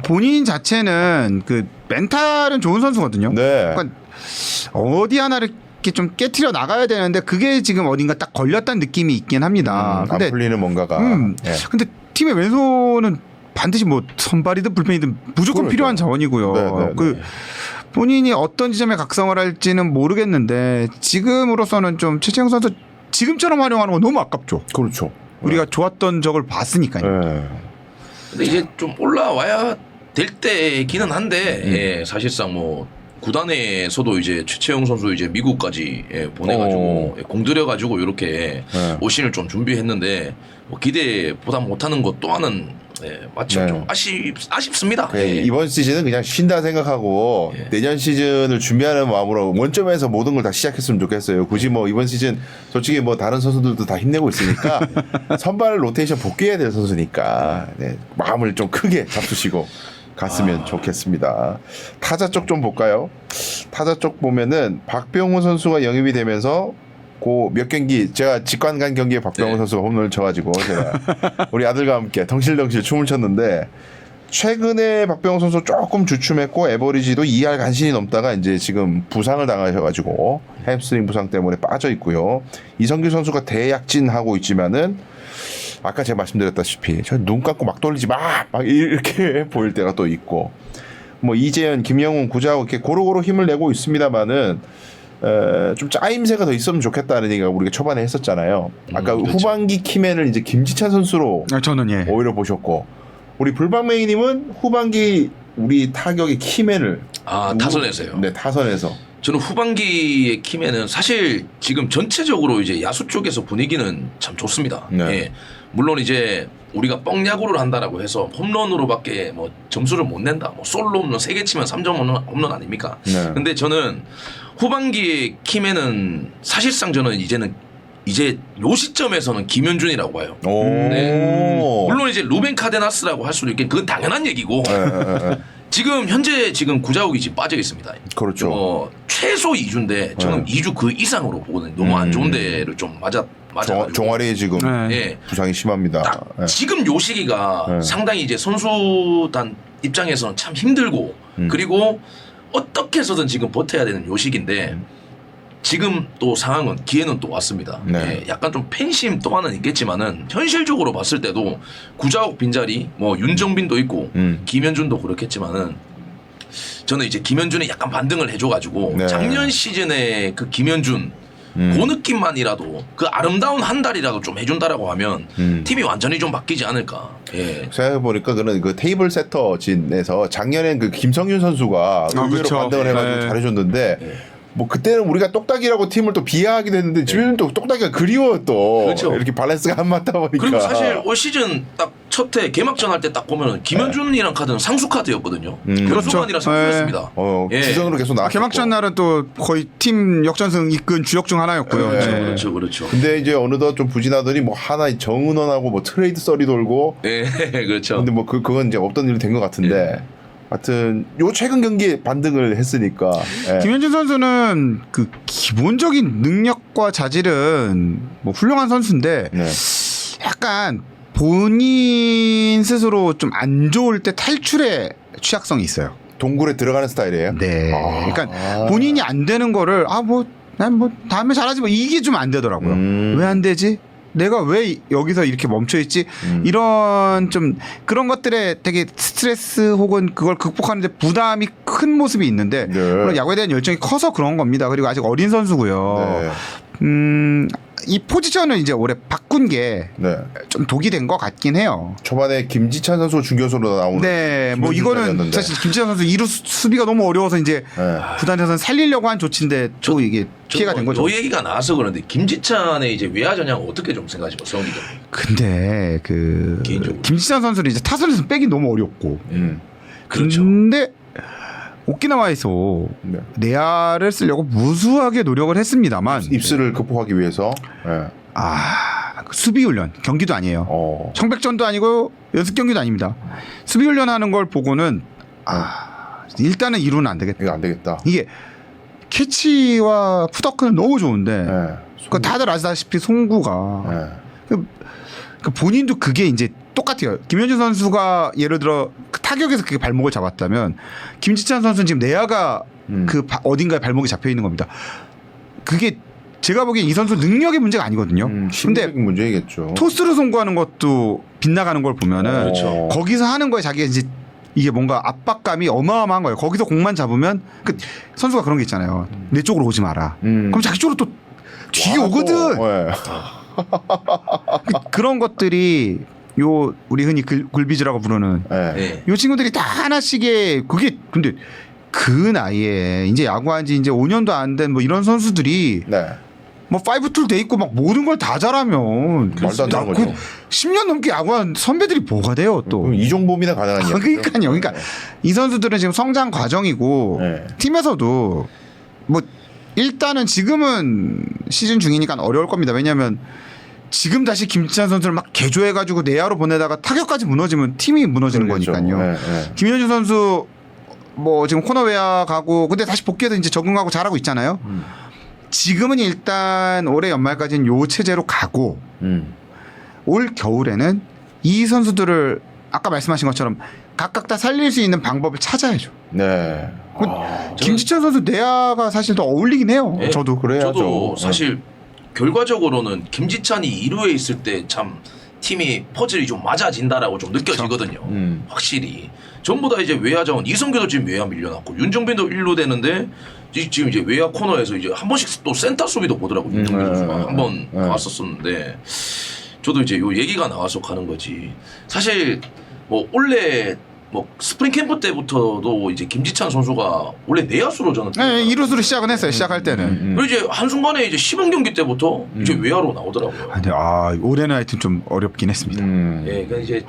본인 자체는 그 멘탈은 좋은 선수거든요. 그러니까 어디 하나를 이렇게 좀 깨트려 나가야 되는데 그게 지금 어딘가 딱 걸렸다는 느낌이 있긴 합니다. 근데 안 풀리는 뭔가가. 근데 팀의 왼손은 반드시 뭐 선발이든 불펜이든 무조건 필요한 자원이고요. 본인이 어떤 지점에 각성을 할지는 모르겠는데 지금으로서는 좀 최채영 선수 지금처럼 활용하는 건 너무 아깝죠. 그렇죠. 우리가 좋았던 적을 봤으니까요. 근데 이제 좀 올라와야 될 때기는 한데 사실상 뭐 구단에서도 이제 최채영 선수 이제 미국까지 보내가지고 공들여가지고 이렇게 오신을 좀 준비했는데 뭐 기대보다 못하는 것 또한은 마침 좀 아쉽습니다. 이번 시즌은 그냥 쉰다 생각하고 내년 시즌을 준비하는 마음으로 원점에서 모든 걸 다 시작했으면 좋겠어요. 굳이 뭐 이번 시즌 솔직히 뭐 다른 선수들도 다 힘내고 있으니까 선발 로테이션 복귀해야 될 선수니까 마음을 좀 크게 잡수시고 갔으면 좋겠습니다. 타자 쪽 좀 볼까요? 타자 쪽 보면은 박병호 선수가 영입이 되면서 몇 경기 제가 직관 간 경기에 박병호 선수가 홈런을 쳐가지고 제가 우리 아들과 함께 덩실덩실 춤을 췄는데 최근에 박병호 선수 조금 주춤했고 에버리지도 2할 간신히 넘다가 이제 지금 부상을 당하셔가지고 햄스트링 부상 때문에 빠져 있고요. 이성규 선수가 대약진하고 있지만은 아까 제가 말씀드렸다시피 저 눈 감고 막 돌리지 막 이렇게 보일 때가 또 있고 뭐 이재현, 김영훈, 구자욱 이렇게 고루고루 힘을 내고 있습니다만은 좀 짜임새가 더 있으면 좋겠다는 얘기가 우리가 초반에 했었잖아요. 아까 그렇죠. 후반기 키맨을 이제 김지찬 선수로 저는 예. 오히려 보셨고 우리 불방맹이님은 후반기 우리 타격의 키맨을 타선에서요. 네, 타선에서. 저는 후반기의 키맨은 사실 지금 전체적으로 이제 야수 쪽에서 분위기는 참 좋습니다. 네. 예. 물론 이제 우리가 뻥야구를 한다라고 해서 홈런으로밖에 뭐 점수를 못 낸다. 뭐 솔로 홈런 3개 치면 3점 홈런 아닙니까? 네. 근데 저는 후반기의 키맨은 사실상 저는 이제 요 시점에서는 김현준이라고 봐요. 오. 네. 물론 이제 루벤 카데나스라고 할 수도 있긴 그건 당연한 얘기고. 지금 현재 구자욱이 지금 빠져 있습니다. 그렇죠. 최소 2주인데 저는 2주 그 이상으로 보거든요. 너무 안 좋은 데를 좀 맞아. 종아리에 지금 예. 부상이 심합니다. 딱 예. 지금 요 시기가 상당히 이제 선수단 입장에서는 참 힘들고 그리고 어떻게 해서든 지금 버텨야 되는 요 시기인데 지금 또 상황은 기회는 또 왔습니다. 네. 예, 약간 좀 팬심 또한은 있겠지만은 현실적으로 봤을 때도 구자욱 빈자리 뭐 윤정빈도 있고 김현준도 그렇겠지만은 저는 이제 김현준이 약간 반등을 해줘가지고 네. 작년 시즌에 그 김현준 그 느낌만이라도 그 아름다운 한 달이라도 좀 해준다라고 하면 팀이 완전히 좀 바뀌지 않을까. 예. 생각해보니까 그는 그 테이블 세터진에서 작년엔 그 김성윤 선수가 의외로 그쵸. 반등을 해가지고 네. 잘해줬는데 뭐 그때는 우리가 똑딱이라고 팀을 또 비하하기도 했는데 지금 또 똑딱이가 그리워 또 그렇죠. 이렇게 밸런스가 안 맞다 보니까 그리고 사실 올 시즌 딱 첫 해 개막전 할 때 딱 보면 김현준이랑 카드는 상수 카드였거든요. 그렇죠. 아니라 상수였습니다. 예. 주전으로 계속 나왔고 개막전 날은 또 거의 팀 역전승 이끈 주역 중 하나였고요. 네. 그렇죠. 근데 이제 어느덧 좀 부진하더니 뭐 하나 정은원하고 뭐 트레이드 썰이 돌고 예, 그렇죠. 근데 뭐 그건 이제 없던 일이 된 것 같은데 하여튼 요 최근 경기에 반등을 했으니까 예. 김현준 선수는 그 기본적인 능력과 자질은 뭐 훌륭한 선수인데 네. 약간 본인 스스로 좀 안 좋을 때 탈출의 취약성이 있어요. 동굴에 들어가는 스타일이에요. 네. 그러니까 본인이 안 되는 거를 난 뭐 다음에 잘하지 뭐 이게 좀 안 되더라고요. 왜 안 되지? 내가 왜 여기서 이렇게 멈춰 있지? 이런 좀 그런 것들에 되게 스트레스 혹은 그걸 극복하는데 부담이 큰 모습이 있는데 네. 물론 야구에 대한 열정이 커서 그런 겁니다. 그리고 아직 어린 선수고요. 네. 이 포지션을 이제 올해 바꾼 게 좀 네. 독이 된 것 같긴 해요. 초반에 김지찬 선수 중견수로 나오는 네, 뭐 이거는 사실 김지찬 선수 2루 수비가 너무 어려워서 이제 구단에서는 살리려고 한 조치인데 또 이게 피해가 된 거죠. 요 얘기가 나와서 그런데 김지찬의 이제 외야 전향 어떻게 좀 생각하시고 성기죠? 근데 그 개인적으로. 김지찬 선수를 이제 타선에서 빼기 너무 어렵고. 그렇죠. 근데 오키나와에서 네. 내야를 쓰려고 무수하게 노력을 했습니다만 입술을 극복하기 위해서 수비 훈련 경기도 아니에요. 청백전도 아니고 연습 경기도 아닙니다. 수비 훈련 하는 걸 보고는 일단은 이루는 안 되겠다. 이거 안 되겠다. 이게 캐치와 푸더크는 너무 좋은데 그러니까 다들 아시다시피 송구가 그러니까 본인도 그게 이제 똑같아요. 김현준 선수가 예를 들어 그 타격에서 그게 발목을 잡았다면 김지찬 선수는 지금 내야가 그 어딘가에 발목이 잡혀 있는 겁니다. 그게 제가 보기엔 이 선수 능력의 문제가 아니거든요. 근데 심리적인 문제이겠죠. 토스를 송구하는 것도 빗나가는 걸 보면은 그렇죠. 거기서 하는 거에 자기가 이제 이게 뭔가 압박감이 어마어마한 거예요. 거기서 공만 잡으면 그 선수가 그런 게 있잖아요. 내 쪽으로 오지 마라. 그럼 자기 쪽으로 또 뒤에 오거든. 네. 그런 것들이 요 우리 흔히 굴비즈라고 부르는 네. 요 친구들이 다 하나씩의 그게 근데 그 나이에 이제 야구한 지 이제 5년도 안 된 뭐 이런 선수들이 뭐 5툴 돼 있고 막 모든 걸 다 잘하면 말도 안 되는 거죠. 10년 넘게 야구한 선배들이 뭐가 돼요 또. 그럼 이종범이나 가능한 이야기죠. 그러니까요. 그러니까 이 선수들은 지금 성장 과정이고 팀에서도 뭐 일단은 지금은 시즌 중이니까 어려울 겁니다. 왜냐하면 지금 다시 김지찬 선수를 막 개조해가지고 내야로 보내다가 타격까지 무너지면 팀이 무너지는 그렇죠. 거니까요. 김현준 선수 뭐 지금 코너웨어 가고 근데 다시 복귀해서 이제 적응하고 잘하고 있잖아요. 지금은 일단 올해 연말까지는 요 체제로 가고 올 겨울에는 이 선수들을 아까 말씀하신 것처럼 각각 다 살릴 수 있는 방법을 찾아야죠. 네. 김지찬 선수 내야가 사실 더 어울리긴 해요. 네. 저도 그래야죠. 저도 사실 결과적으로는 김지찬이 2루에 있을 때 참 팀이 퍼즐이 좀 맞아진다라고 좀 느껴지거든요. 확실히 전부 다 이제 외야 자원 이성규도 지금 외야 밀려났고 윤정빈도 1루 되는데 지금 이제 외야 코너에서 이제 한 번씩 또 센터 수비도 보더라고 윤정빈 선수가 한 번 나왔었는데 저도 이제 요 얘기가 나와서 가는 거지. 사실 뭐 원래 뭐 스프링 캠프 때부터도 이제 김지찬 선수가 원래 내야수로 저는 네, 1루수로 시작은 했어요. 시작할 때는. 그리고 이제 한순간에 이제 시범 경기 때부터 이제 외야로 나오더라고요. 근데 올해는 하여튼 좀 어렵긴 했습니다. 예, 그러니까 이제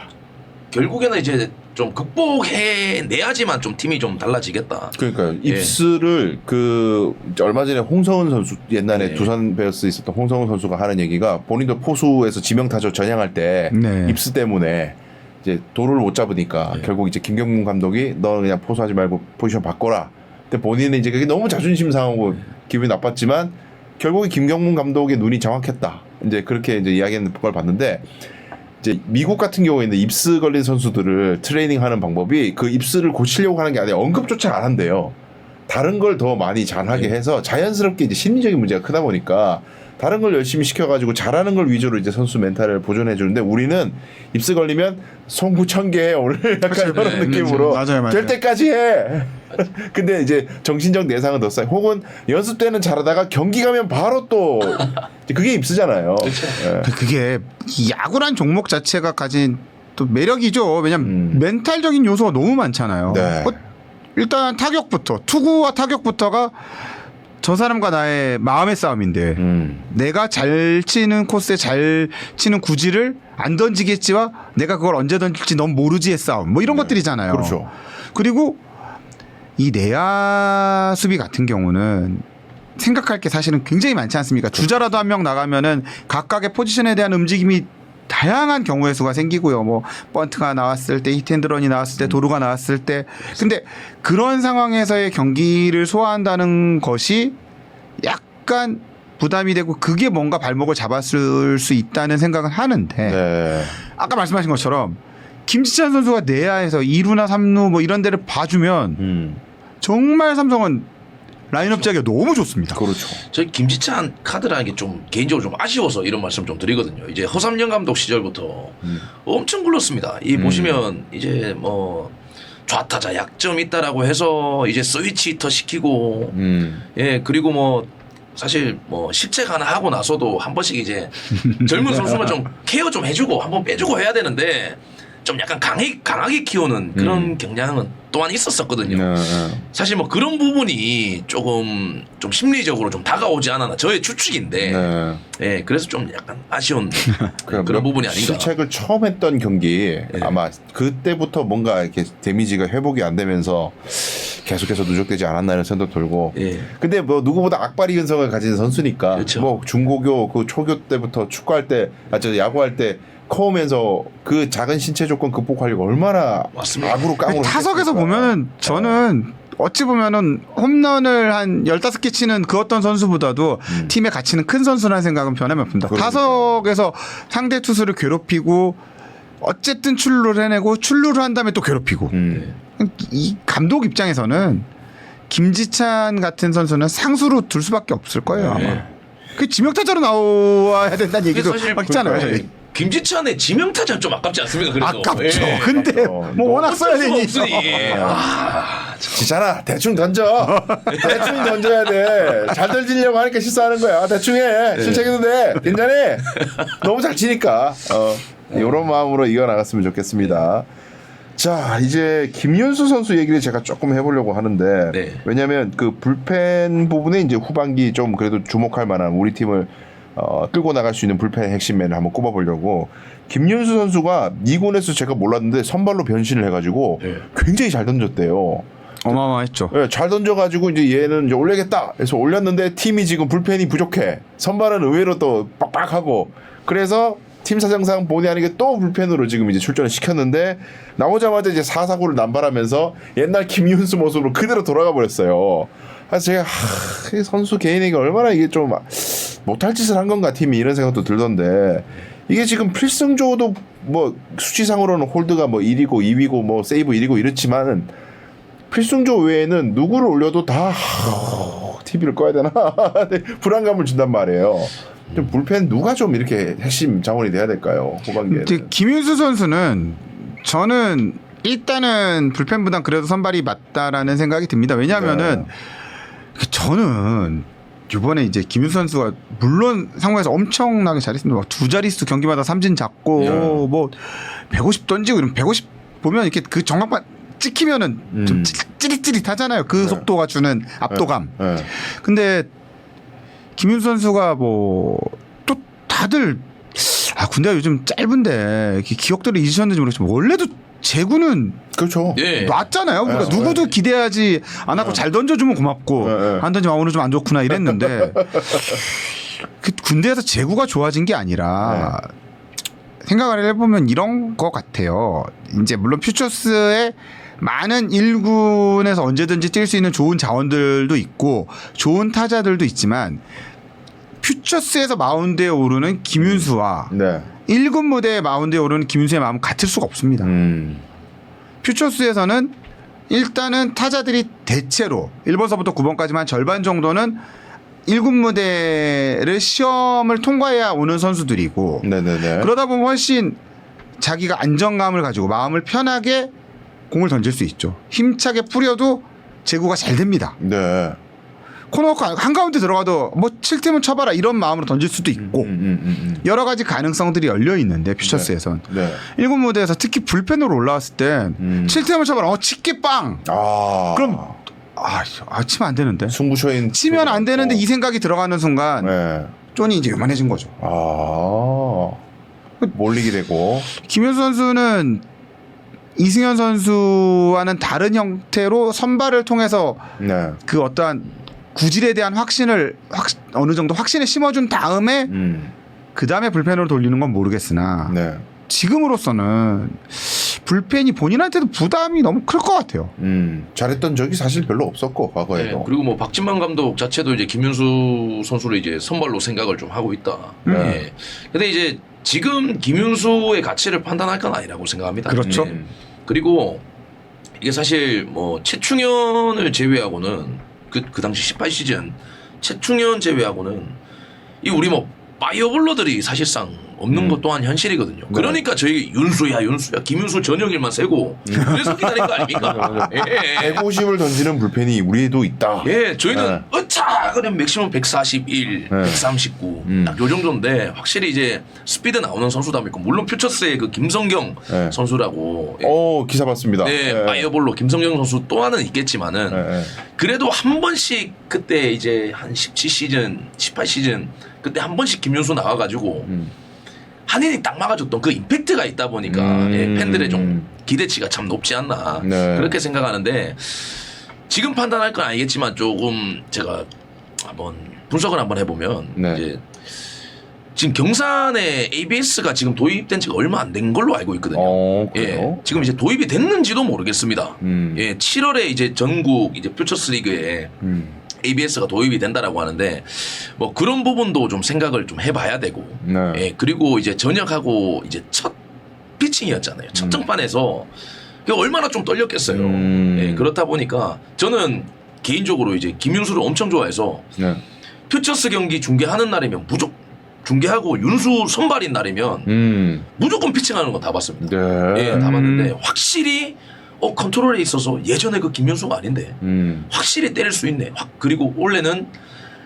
결국에는 이제 좀 극복해내야지만 좀 팀이 좀 달라지겠다. 그러니까 입스를 그 얼마 전에 홍성훈 선수 옛날에 네. 두산 베어스 있었던 홍성훈 선수가 하는 얘기가 본인도 포수에서 지명타자 전향할 때 네. 입스 때문에 이제 도루를 못 잡으니까 결국 이제 김경문 감독이 너 그냥 포수하지 말고 포지션 바꿔라. 근데 본인은 이제 그게 너무 자존심 상하고 기분이 나빴지만 결국에 김경문 감독의 눈이 정확했다. 이제 그렇게 이제 이야기하는 걸 봤는데 이제 미국 같은 경우에는 입스 걸린 선수들을 트레이닝하는 방법이 그 입스를 고치려고 하는 게 아니라 언급조차 안 한대요. 다른 걸 더 많이 잘하게 해서 자연스럽게 이제 심리적인 문제가 크다 보니까 다른 걸 열심히 시켜가지고 잘하는 걸 위주로 이제 선수 멘탈을 보존해 주는데 우리는 입스 걸리면 송구천개 오늘 약간 이런 느낌으로 맞아요. 될 때까지 해. 근데 이제 정신적 내상은 더 쌓여. 혹은 연습 때는 잘하다가 경기 가면 바로 또 그게 입스잖아요. 예. 그게 이 야구란 종목 자체가 가진 또 매력이죠. 왜냐면 멘탈적인 요소가 너무 많잖아요. 네. 일단 타격부터 투구와 타격부터가 저 사람과 나의 마음의 싸움인데 내가 잘 치는 코스에 잘 치는 구질을 안 던지겠지와 내가 그걸 언제 던질지 넌 모르지의 싸움 뭐 이런 것들이잖아요. 그렇죠. 그리고 이 내야 수비 같은 경우는 생각할 게 사실은 굉장히 많지 않습니까? 주자라도 한 명 나가면은 각각의 포지션에 대한 움직임이 다양한 경우의 수가 생기고요. 뭐 번트가 나왔을 때, 히트앤드런이 나왔을 때, 도루가 나왔을 때. 근데 그런 상황에서의 경기를 소화한다는 것이 약간 부담이 되고 그게 뭔가 발목을 잡았을 수 있다는 생각은 하는데 네. 아까 말씀하신 것처럼 김지찬 선수가 내야에서 2루나 3루 뭐 이런 데를 봐주면 정말 삼성은 라인업 짜기가 너무 좋습니다. 그렇죠. 저희 김지찬 카드라는 게 좀 개인적으로 좀 아쉬워서 이런 말씀 좀 드리거든요. 이제 허삼영 감독 시절부터 엄청 굴렀습니다. 이 보시면 이제 뭐 좌타자 약점 있다라고 해서 이제 스위치 히터 시키고 예 그리고 뭐 사실 뭐 실책 하나 하고 나서도 한 번씩 이제 젊은 선수만 좀 케어 좀 해주고 한번 빼주고 해야 되는데 좀 약간 강하게 키우는 그런 경향은 또한 있었었거든요. 사실 뭐 그런 부분이 조금 좀 심리적으로 좀 다가오지 않았나 저의 추측인데 예 그래서 좀 약간 아쉬운 그런 부분이 아닌가. 실책을 처음 했던 경기 아마 그때부터 뭔가 이렇게 데미지가 회복이 안 되면서 계속해서 누적되지 않았나 이런 생각도 들고. 근데 뭐 누구보다 악바리 근성을 가진 선수니까 그렇죠. 뭐 중고교 그 초교 때부터 축구할 때 야구할 때 커오면서 그 작은 신체 조건 극복하려고 얼마나 맞습니다. 악으로 깡으로 타석에서 보면은 저는 어찌 보면은 홈런을 한 15개 치는 그 어떤 선수보다도 팀에 갇히는 큰 선수라는 생각은 변함이 없습니다. 그러니까. 타석에서 상대 투수를 괴롭히고 어쨌든 출루를 해내고 출루를 한 다음에 또 괴롭히고 이 감독 입장에서는 김지찬 같은 선수는 상수로 둘 수밖에 없을 거예요. 아마. 그 지명타자로 나와야 된다는 얘기도 사실 있잖아요. 그러니까 김지찬의 지명타자는 좀 아깝지 않습니까? 그래도. 아깝죠. 예. 근데 뭐 워낙 써야 되니. 없으니. 지찬아 대충 던져. 대충 던져야 돼. 잘 던지려고 하니까 실수하는 거야. 대충 해. 실책해도 돼. 괜찮아. 너무 잘 치니까. 이런 마음으로 이겨나갔으면 좋겠습니다. 자 이제 김윤수 선수 얘기를 제가 조금 해보려고 하는데 네. 왜냐하면 그 불펜 부분에 이제 후반기 좀 그래도 주목할 만한 우리 팀을 끌고 나갈 수 있는 불펜 핵심맨을 한번 꼽아보려고 김윤수 선수가 이군에서 제가 몰랐는데 선발로 변신을 해가지고 굉장히 잘 던졌대요. 어마어마했죠. 네, 잘 던져가지고 이제 얘는 이제 올리겠다 해서 올렸는데 팀이 지금 불펜이 부족해. 선발은 의외로 또 빡빡하고 그래서 팀 사정상 본의 아니게 또 불펜으로 지금 이제 출전을 시켰는데 나오자마자 이제 4사구를 남발하면서 옛날 김윤수 모습으로 그대로 돌아가 버렸어요. 그래서 제가 이 선수 개인에게 얼마나 이게 좀 못할 짓을 한 건가 팀이 이런 생각도 들던데 이게 지금 필승조도 뭐 수치상으로는 홀드가 뭐 1위고 2위고 뭐 세이브 1위고 이렇지만은 필승조 외에는 누구를 올려도 다 TV를 꺼야 되나 불안감을 준단 말이에요. 좀 불펜 누가 좀 이렇게 핵심 자원이 돼야 될까요? 후반기에. 김윤수 선수는 저는 일단은 불펜보단 그래도 선발이 맞다라는 생각이 듭니다. 왜냐하면은 저는 이번에 이제 김윤수 선수가 물론 상무에서 엄청나게 잘했습니다. 막 두 자릿수 경기마다 삼진 잡고 뭐 150 던지고 이러면 150 보면 이렇게 그 정확만 찍히면은 좀 찌릿찌릿하잖아요. 그 속도가 주는 압도감. 근데 김윤수 선수가 뭐 또 다들 군대가 요즘 짧은데 이렇게 기억들을 잊으셨는지 모르겠지만 원래도 제구는 그렇죠. 예. 놨잖아요. 그러니까 누구도 기대하지 않았고 잘 던져주면 고맙고 안 던지면 오늘 좀 안 좋구나 이랬는데 그 군대에서 제구가 좋아진 게 아니라 생각을 해보면 이런 것 같아요. 이제 물론 퓨처스에 많은 1군에서 언제든지 뛸 수 있는 좋은 자원들도 있고 좋은 타자들도 있지만 퓨처스에서 마운드에 오르는 김윤수와 1군 무대에 마운드에 오르는 김윤수의 마음은 같을 수가 없습니다. 퓨처스에서는 일단은 타자들이 대체로 1번서부터 9번까지만 절반 정도는 1군 무대를 시험을 통과해야 오는 선수들이고 그러다 보면 훨씬 자기가 안정감을 가지고 마음을 편하게 공을 던질 수 있죠. 힘차게 뿌려도 제구가 잘 됩니다. 코너 한가운데 들어가도 뭐 7팀은 쳐봐라 이런 마음으로 던질 수도 있고 여러 가지 가능성들이 열려 있는데 퓨처스에선 1군 무대에서 특히 불펜으로 올라왔을 때 7팀을 쳐봐라 치기 빵 그럼 치면 안 되는데 승부처인 치면 안 되는데 이 생각이 들어가는 순간 쫀이 이제 요만해진 거죠. 몰리게 되고 김윤수 선수는 이승현 선수와는 다른 형태로 선발을 통해서 그 어떠한 구질에 대한 확신을 어느 정도 확신에 심어준 다음에 그 다음에 불펜으로 돌리는 건 모르겠으나 지금으로서는 불펜이 본인한테도 부담이 너무 클 것 같아요. 잘했던 적이 사실 별로 없었고 과거에도. 그리고 뭐 박진만 감독 자체도 이제 김윤수 선수를 이제 선발로 생각을 좀 하고 있다. 근데 이제 지금 김윤수의 가치를 판단할 건 아니라고 생각합니다. 그렇죠. 그리고 이게 사실 뭐 최충현을 제외하고는 그 당시 18시즌 최충현 제외하고는 이 우리 뭐 파이어볼러들이 사실상 없는 것 또한 현실이거든요. 그러니까 저희 윤수야 김윤수 전용일만 세고 그래서 기다린 거 아닙니까? 150을 던지는 불펜이 우리에도 있다. 저희는 그냥 맥시멈 141, 139 딱 요 정도인데 확실히 이제 스피드 나오는 선수다 보니까 물론 퓨처스의 그 김성경 선수라고 기사 봤습니다. 파이어볼로 김성경 선수 또 하나는 있겠지만은 그래도 한 번씩 그때 이제 한 17시즌, 18시즌 그때 한 번씩 김윤수 나와가지고 한인이 딱 막아줬던 그 임팩트가 있다 보니까 팬들의 좀 기대치가 참 높지 않나 그렇게 생각하는데 지금 판단할 건 아니겠지만 조금 제가 한번 분석을 한번 해보면 이제 지금 경산에 ABS가 지금 도입된 지가 얼마 안 된 걸로 알고 있거든요. 지금 이제 도입이 됐는지도 모르겠습니다. 7월에 이제 전국 이제 퓨처스 리그에 ABS가 도입이 된다라고 하는데 뭐 그런 부분도 좀 생각을 좀 해봐야 되고 그리고 이제 전역하고 이제 첫 피칭이었잖아요. 첫 등판에서 얼마나 좀 떨렸겠어요. 그렇다 보니까 저는 개인적으로 이제 김윤수를 엄청 좋아해서 퓨처스 경기 중계하는 날이면 무조건 중계하고 윤수 선발인 날이면 무조건 피칭하는 거 다 봤습니다. 다 봤는데 확실히 컨트롤에 있어서 예전에 그 김윤수가 아닌데 확실히 때릴 수 있네. 그리고 원래는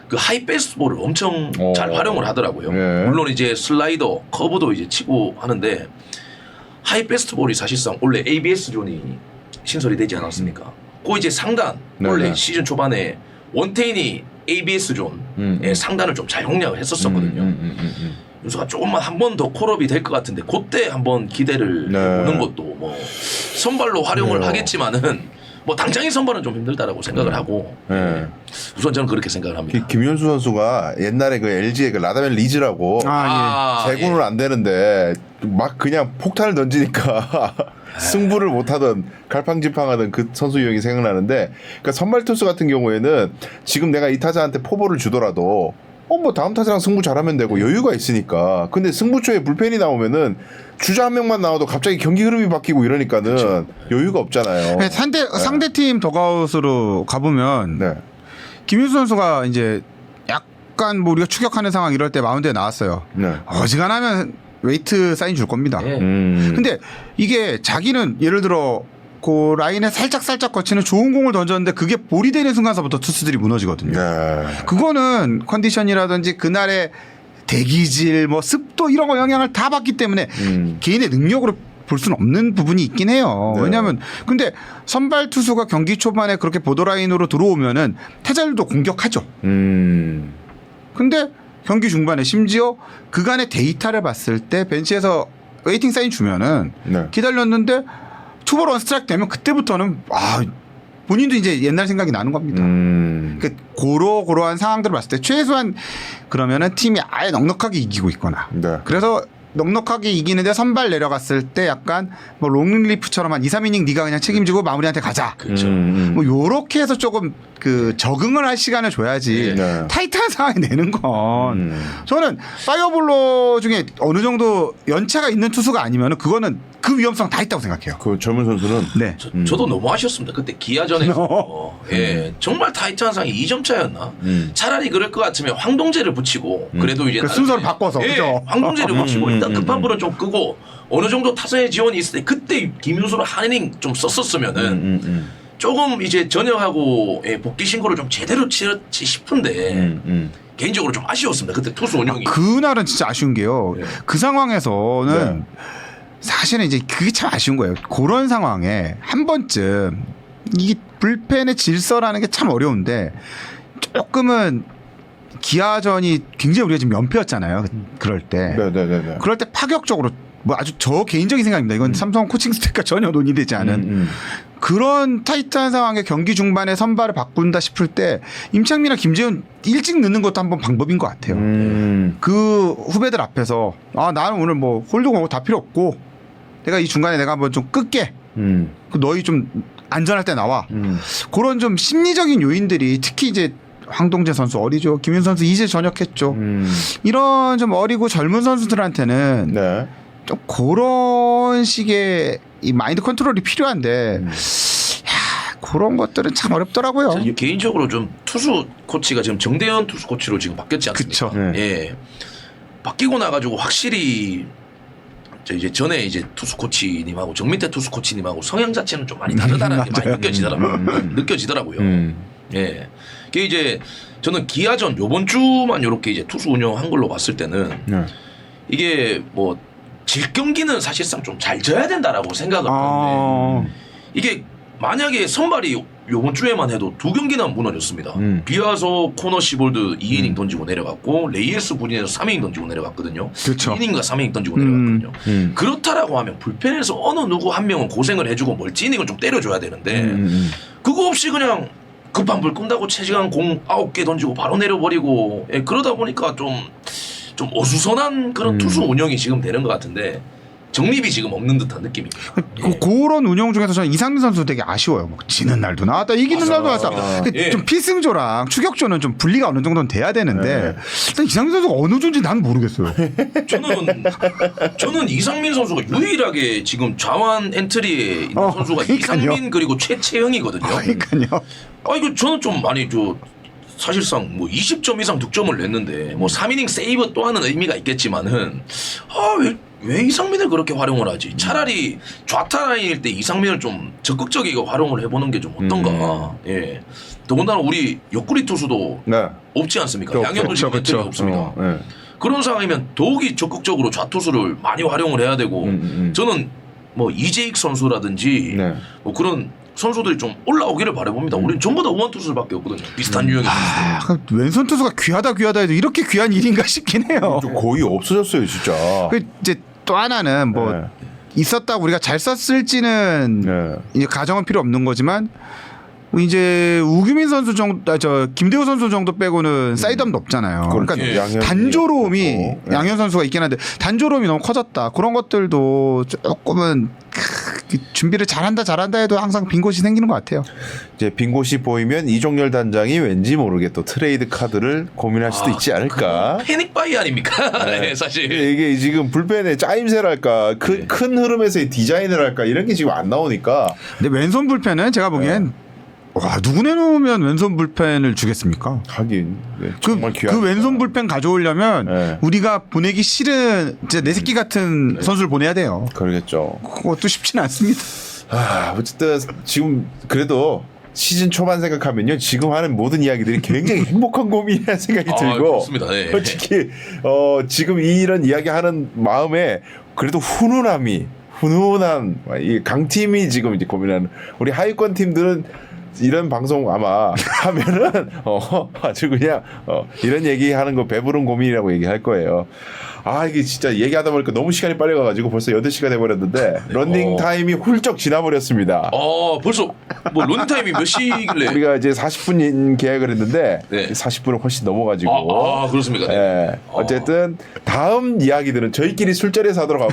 그 하이 패스트볼을 엄청 잘 활용을 하더라고요. 물론 이제 슬라이더, 커브도 이제 치고 하는데 하이 패스트볼이 사실상 원래 ABS 존이 신설이 되지 않았습니까? 그 이제 상단 원래 시즌 초반에 원태인이 ABS 존의 상단을 좀 잘 공략을 했었거든요. 윤수가 조금만 한 번 더 콜업이 될 것 같은데 그때 한번 기대를 해보는 것도 뭐 선발로 활용을 하겠지만은 뭐 당장의 선발은 좀 힘들다라고 생각을 하고 우선 저는 그렇게 생각을 합니다. 김윤수 선수가 옛날에 그 LG의 그 라다멜 리즈라고 제구는 안 되는데 막 그냥 폭탄을 던지니까 승부를 못하던 갈팡질팡하던 그 선수 유형이 생각나는데 그러니까 선발 투수 같은 경우에는 지금 내가 이 타자한테 포볼을 주더라도 뭐 다음 타자랑 승부 잘하면 되고 여유가 있으니까. 근데 승부초에 불펜이 나오면은 주자 한 명만 나와도 갑자기 경기 흐름이 바뀌고 이러니까는 여유가 없잖아요. 상대팀 더가웃으로 가보면 김윤수 선수가 이제 약간 뭐 우리가 추격하는 상황 이럴 때 마운드에 나왔어요. 네. 어지간하면 웨이트 사인 줄 겁니다. 네. 근데 이게 자기는 예를 들어 그 라인에 살짝 거치는 좋은 공을 던졌는데 그게 볼이 되는 순간서부터 투수들이 무너지거든요. 네. 그거는 컨디션이라든지 그날의 대기질 뭐 습도 이런 거 영향을 다 받기 때문에 개인의 능력으로 볼 수는 없는 부분이 있긴 해요. 네. 왜냐하면 근데 선발 투수가 경기 초반에 그렇게 보더라인으로 들어오면은 타자들도 공격하죠. 근데 경기 중반에 심지어 그간의 데이터를 봤을 때 벤치에서 웨이팅 사인 주면은 네. 기다렸는데 투볼 원 스트라이크 되면 그때부터는 본인도 이제 옛날 생각이 나는 겁니다. 그러한 상황들을 봤을 때 최소한 그러면은 팀이 아예 넉넉하게 이기고 있거나 네. 그래서 넉넉하게 이기는데 선발 내려갔을 때 약간 뭐 롱릴리프처럼 한 2, 3이닝 네가 그냥 책임지고 마무리한테 가자. 그렇죠. 뭐 요렇게 해서 조금 그 적응을 할 시간을 줘야지 네. 타이트한 상황이 내는 건 저는 파이어볼로 중에 어느 정도 연차가 있는 투수가 아니면은 그거는 그 위험성 다 있다고 생각해요. 그 젊은 선수는 네. 저도 너무 아쉬웠습니다. 그때 기아전에서 예, 정말 타이트한 상이 2점 차였나? 차라리 그럴 것 같으면 황동재를 붙이고 그래도 이제 그 순서를 바꿔서 예, 그죠? 황동재를 붙이고 일단 급한 불은 좀 끄고 어느 정도 타선의 지원이 있을 때 그때 김윤수를 한 이닝 좀 썼었으면은 조금 이제 전역하고 예, 복귀 신고를 좀 제대로 치렀지 싶은데 개인적으로 좀 아쉬웠습니다. 그때 투수 운영이. 그날은 진짜 아쉬운 게요. 네. 그 상황에서는 네. 사실은 이제 그게 참 아쉬운 거예요. 그런 상황에 한 번쯤 이게 불펜의 질서라는 게 참 어려운데 조금은 기아전이 굉장히 우리가 지금 연패였잖아요. 그럴 때. 네네네. 그럴 때 파격적으로 뭐 아주 저 개인적인 생각입니다. 이건 삼성 코칭 스태프가 전혀 논의되지 않은 그런 타이트한 상황에 경기 중반에 선발을 바꾼다 싶을 때 임창민이나 김재훈 일찍 넣는 것도 한번 방법인 것 같아요. 그 후배들 앞에서 나는 오늘 뭐 홀드공 다 필요 없고 내가 이 중간에 내가 한번 좀 끌게. 그 너희 좀 안전할 때 나와. 그런 좀 심리적인 요인들이 특히 이제 황동재 선수 어리죠. 김윤 선수 이제 전역했죠. 이런 좀 어리고 젊은 선수들한테는 네. 좀 그런 식의 이 마인드 컨트롤이 필요한데 그런 것들은 참 어렵더라고요. 저는 개인적으로 좀 투수 코치가 지금 정대현 투수 코치로 지금 바뀌었지 않습니까? 그쵸. 네. 예. 바뀌고 나가지고 확실히 저 이제 전에 이제 투수 코치님하고 정민태 투수 코치님하고 성향 자체는 좀 많이 다르다는 게 많이 느껴지더라고요. 예. 그게 이제 저는 기아전 요번 주만 이렇게 이제 투수 운영한 걸로 봤을 때는 이게 뭐 질 경기는 사실상 좀 잘 져야 된다라고 생각을 하는데 이게 만약에 선발이 요번 주에만 해도 2경기나 무너졌습니다. 비와서 코너 시볼드 2이닝 던지고 내려갔고 레이에스 부진에서 3이닝 던지고 내려갔거든요. 그렇죠. 2이닝과 3이닝 던지고 내려갔거든요. 그렇다라고 하면 불펜에서 어느 누구 한 명은 고생을 해주고 멀찌이닝을 좀 때려줘야 되는데 그거 없이 그냥 급한 불 끈다고 최지강 공 9개 던지고 바로 내려버리고 예, 그러다 보니까 좀 어수선한 그런 투수 운영이 지금 되는 것 같은데 정립이 지금 없는 듯한 느낌입니다. 그런 운영 중에서 저는 이상민 선수 되게 아쉬워요. 뭐 지는 날도 나왔다, 이기는 날도 나왔다. 예. 좀 필승조랑 추격조는 좀 분리가 어느 정도는 돼야 되는데 일단 이상민 선수가 어느 존재인지 난 모르겠어요. 저는 이상민 선수가 유일하게 지금 좌완 엔트리에 있는 선수가 그러니까요. 이상민 그리고 최채영이거든요. 그러니까요. 이거 저는 좀 많이 사실상 뭐 20점 이상 득점을 냈는데 뭐 3이닝 세이브 또 하는 의미가 있겠지만은 왜 이상민을 그렇게 활용을 하지? 차라리 좌타 라인일 때 이상민을 좀 적극적이게 활용을 해보는 게 좀 어떤가? 예. 더군다나 우리 옆구리 투수도 네. 없지 않습니까? 양현도 지금 그렇죠. 엔트리가 없습니다. 네. 그런 상황이면 더욱이 적극적으로 좌투수를 많이 활용을 해야 되고 저는 뭐 이재익 선수라든지 네. 뭐 그런 선수들이 좀 올라오기를 바라봅니다. 우리는 전부 다 우완 투수들밖에 없거든요. 비슷한 유형의 선수들. 왼손 투수가 귀하다 해도 이렇게 귀한 일인가 싶긴 해요. 좀 거의 없어졌어요, 진짜. 그 이제 또 하나는 뭐 네. 있었다고 우리가 잘 썼을지는 네. 이제 가정은 필요 없는 거지만 이제 우규민 선수 정도, 김대호 선수 정도 빼고는 사이드업도 없잖아요. 그러니까 예. 양현이 단조로움이 없고. 양현 선수가 있긴 한데 단조로움이 너무 커졌다. 그런 것들도 조금은 준비를 잘한다 해도 항상 빈 곳이 생기는 것 같아요. 이제 빈 곳이 보이면 이종열 단장이 왠지 모르게 또 트레이드 카드를 고민할 수도 있지 않을까. 패닉 바이 아닙니까? 네, 사실. 이게 지금 불펜의 짜임새랄까 큰 흐름에서의 디자인을 할까 이런 게 지금 안 나오니까. 근데 왼손 불펜은 제가 보기엔 와, 누구 내놓으면 왼손 불펜을 주겠습니까? 하긴 네, 정말 귀한. 그 왼손 불펜 가져오려면 네. 우리가 보내기 싫은 이제 내 새끼 같은 선수를 보내야 돼요. 그러겠죠. 그것도 쉽지는 않습니다. 어쨌든 지금 그래도 시즌 초반 생각하면요, 지금 하는 모든 이야기들이 굉장히 행복한 고민이라는 생각이 들고, 그렇습니다. 네. 솔직히 지금 이런 이야기하는 마음에 그래도 훈훈한 이 강팀이 지금 이제 고민하는, 우리 하위권 팀들은 이런 방송 아마 하면은 아주 그냥 이런 얘기하는 거 배부른 고민이라고 얘기할 거예요. 이게 진짜 얘기하다 보니까 너무 시간이 빨리 가가지고 벌써 8시가 돼버렸는데 런닝 타임이 훌쩍 지나버렸습니다. 벌써 뭐 런닝 타임이 몇 시길래? 우리가 이제 40분 계획을 했는데 네. 40분을 훨씬 넘어가지고. 그렇습니까? 네. 네. 어쨌든 다음 이야기들은 저희끼리 술자리에서 하도록 하고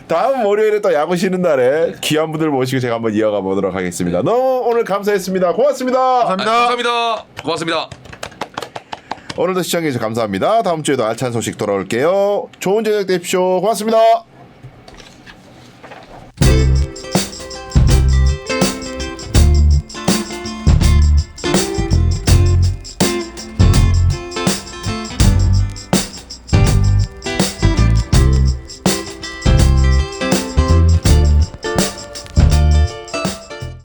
다음 월요일에 또 야구 쉬는 날에 귀한 분들 모시고 제가 한번 이어가 보도록 하겠습니다. 너무 오늘 감사했습니다. 고맙습니다. 감사합니다. 고맙습니다. 오늘도 시청해주셔서 감사합니다. 다음 주에도 알찬 소식 돌아올게요. 좋은 저녁 되십시오. 고맙습니다.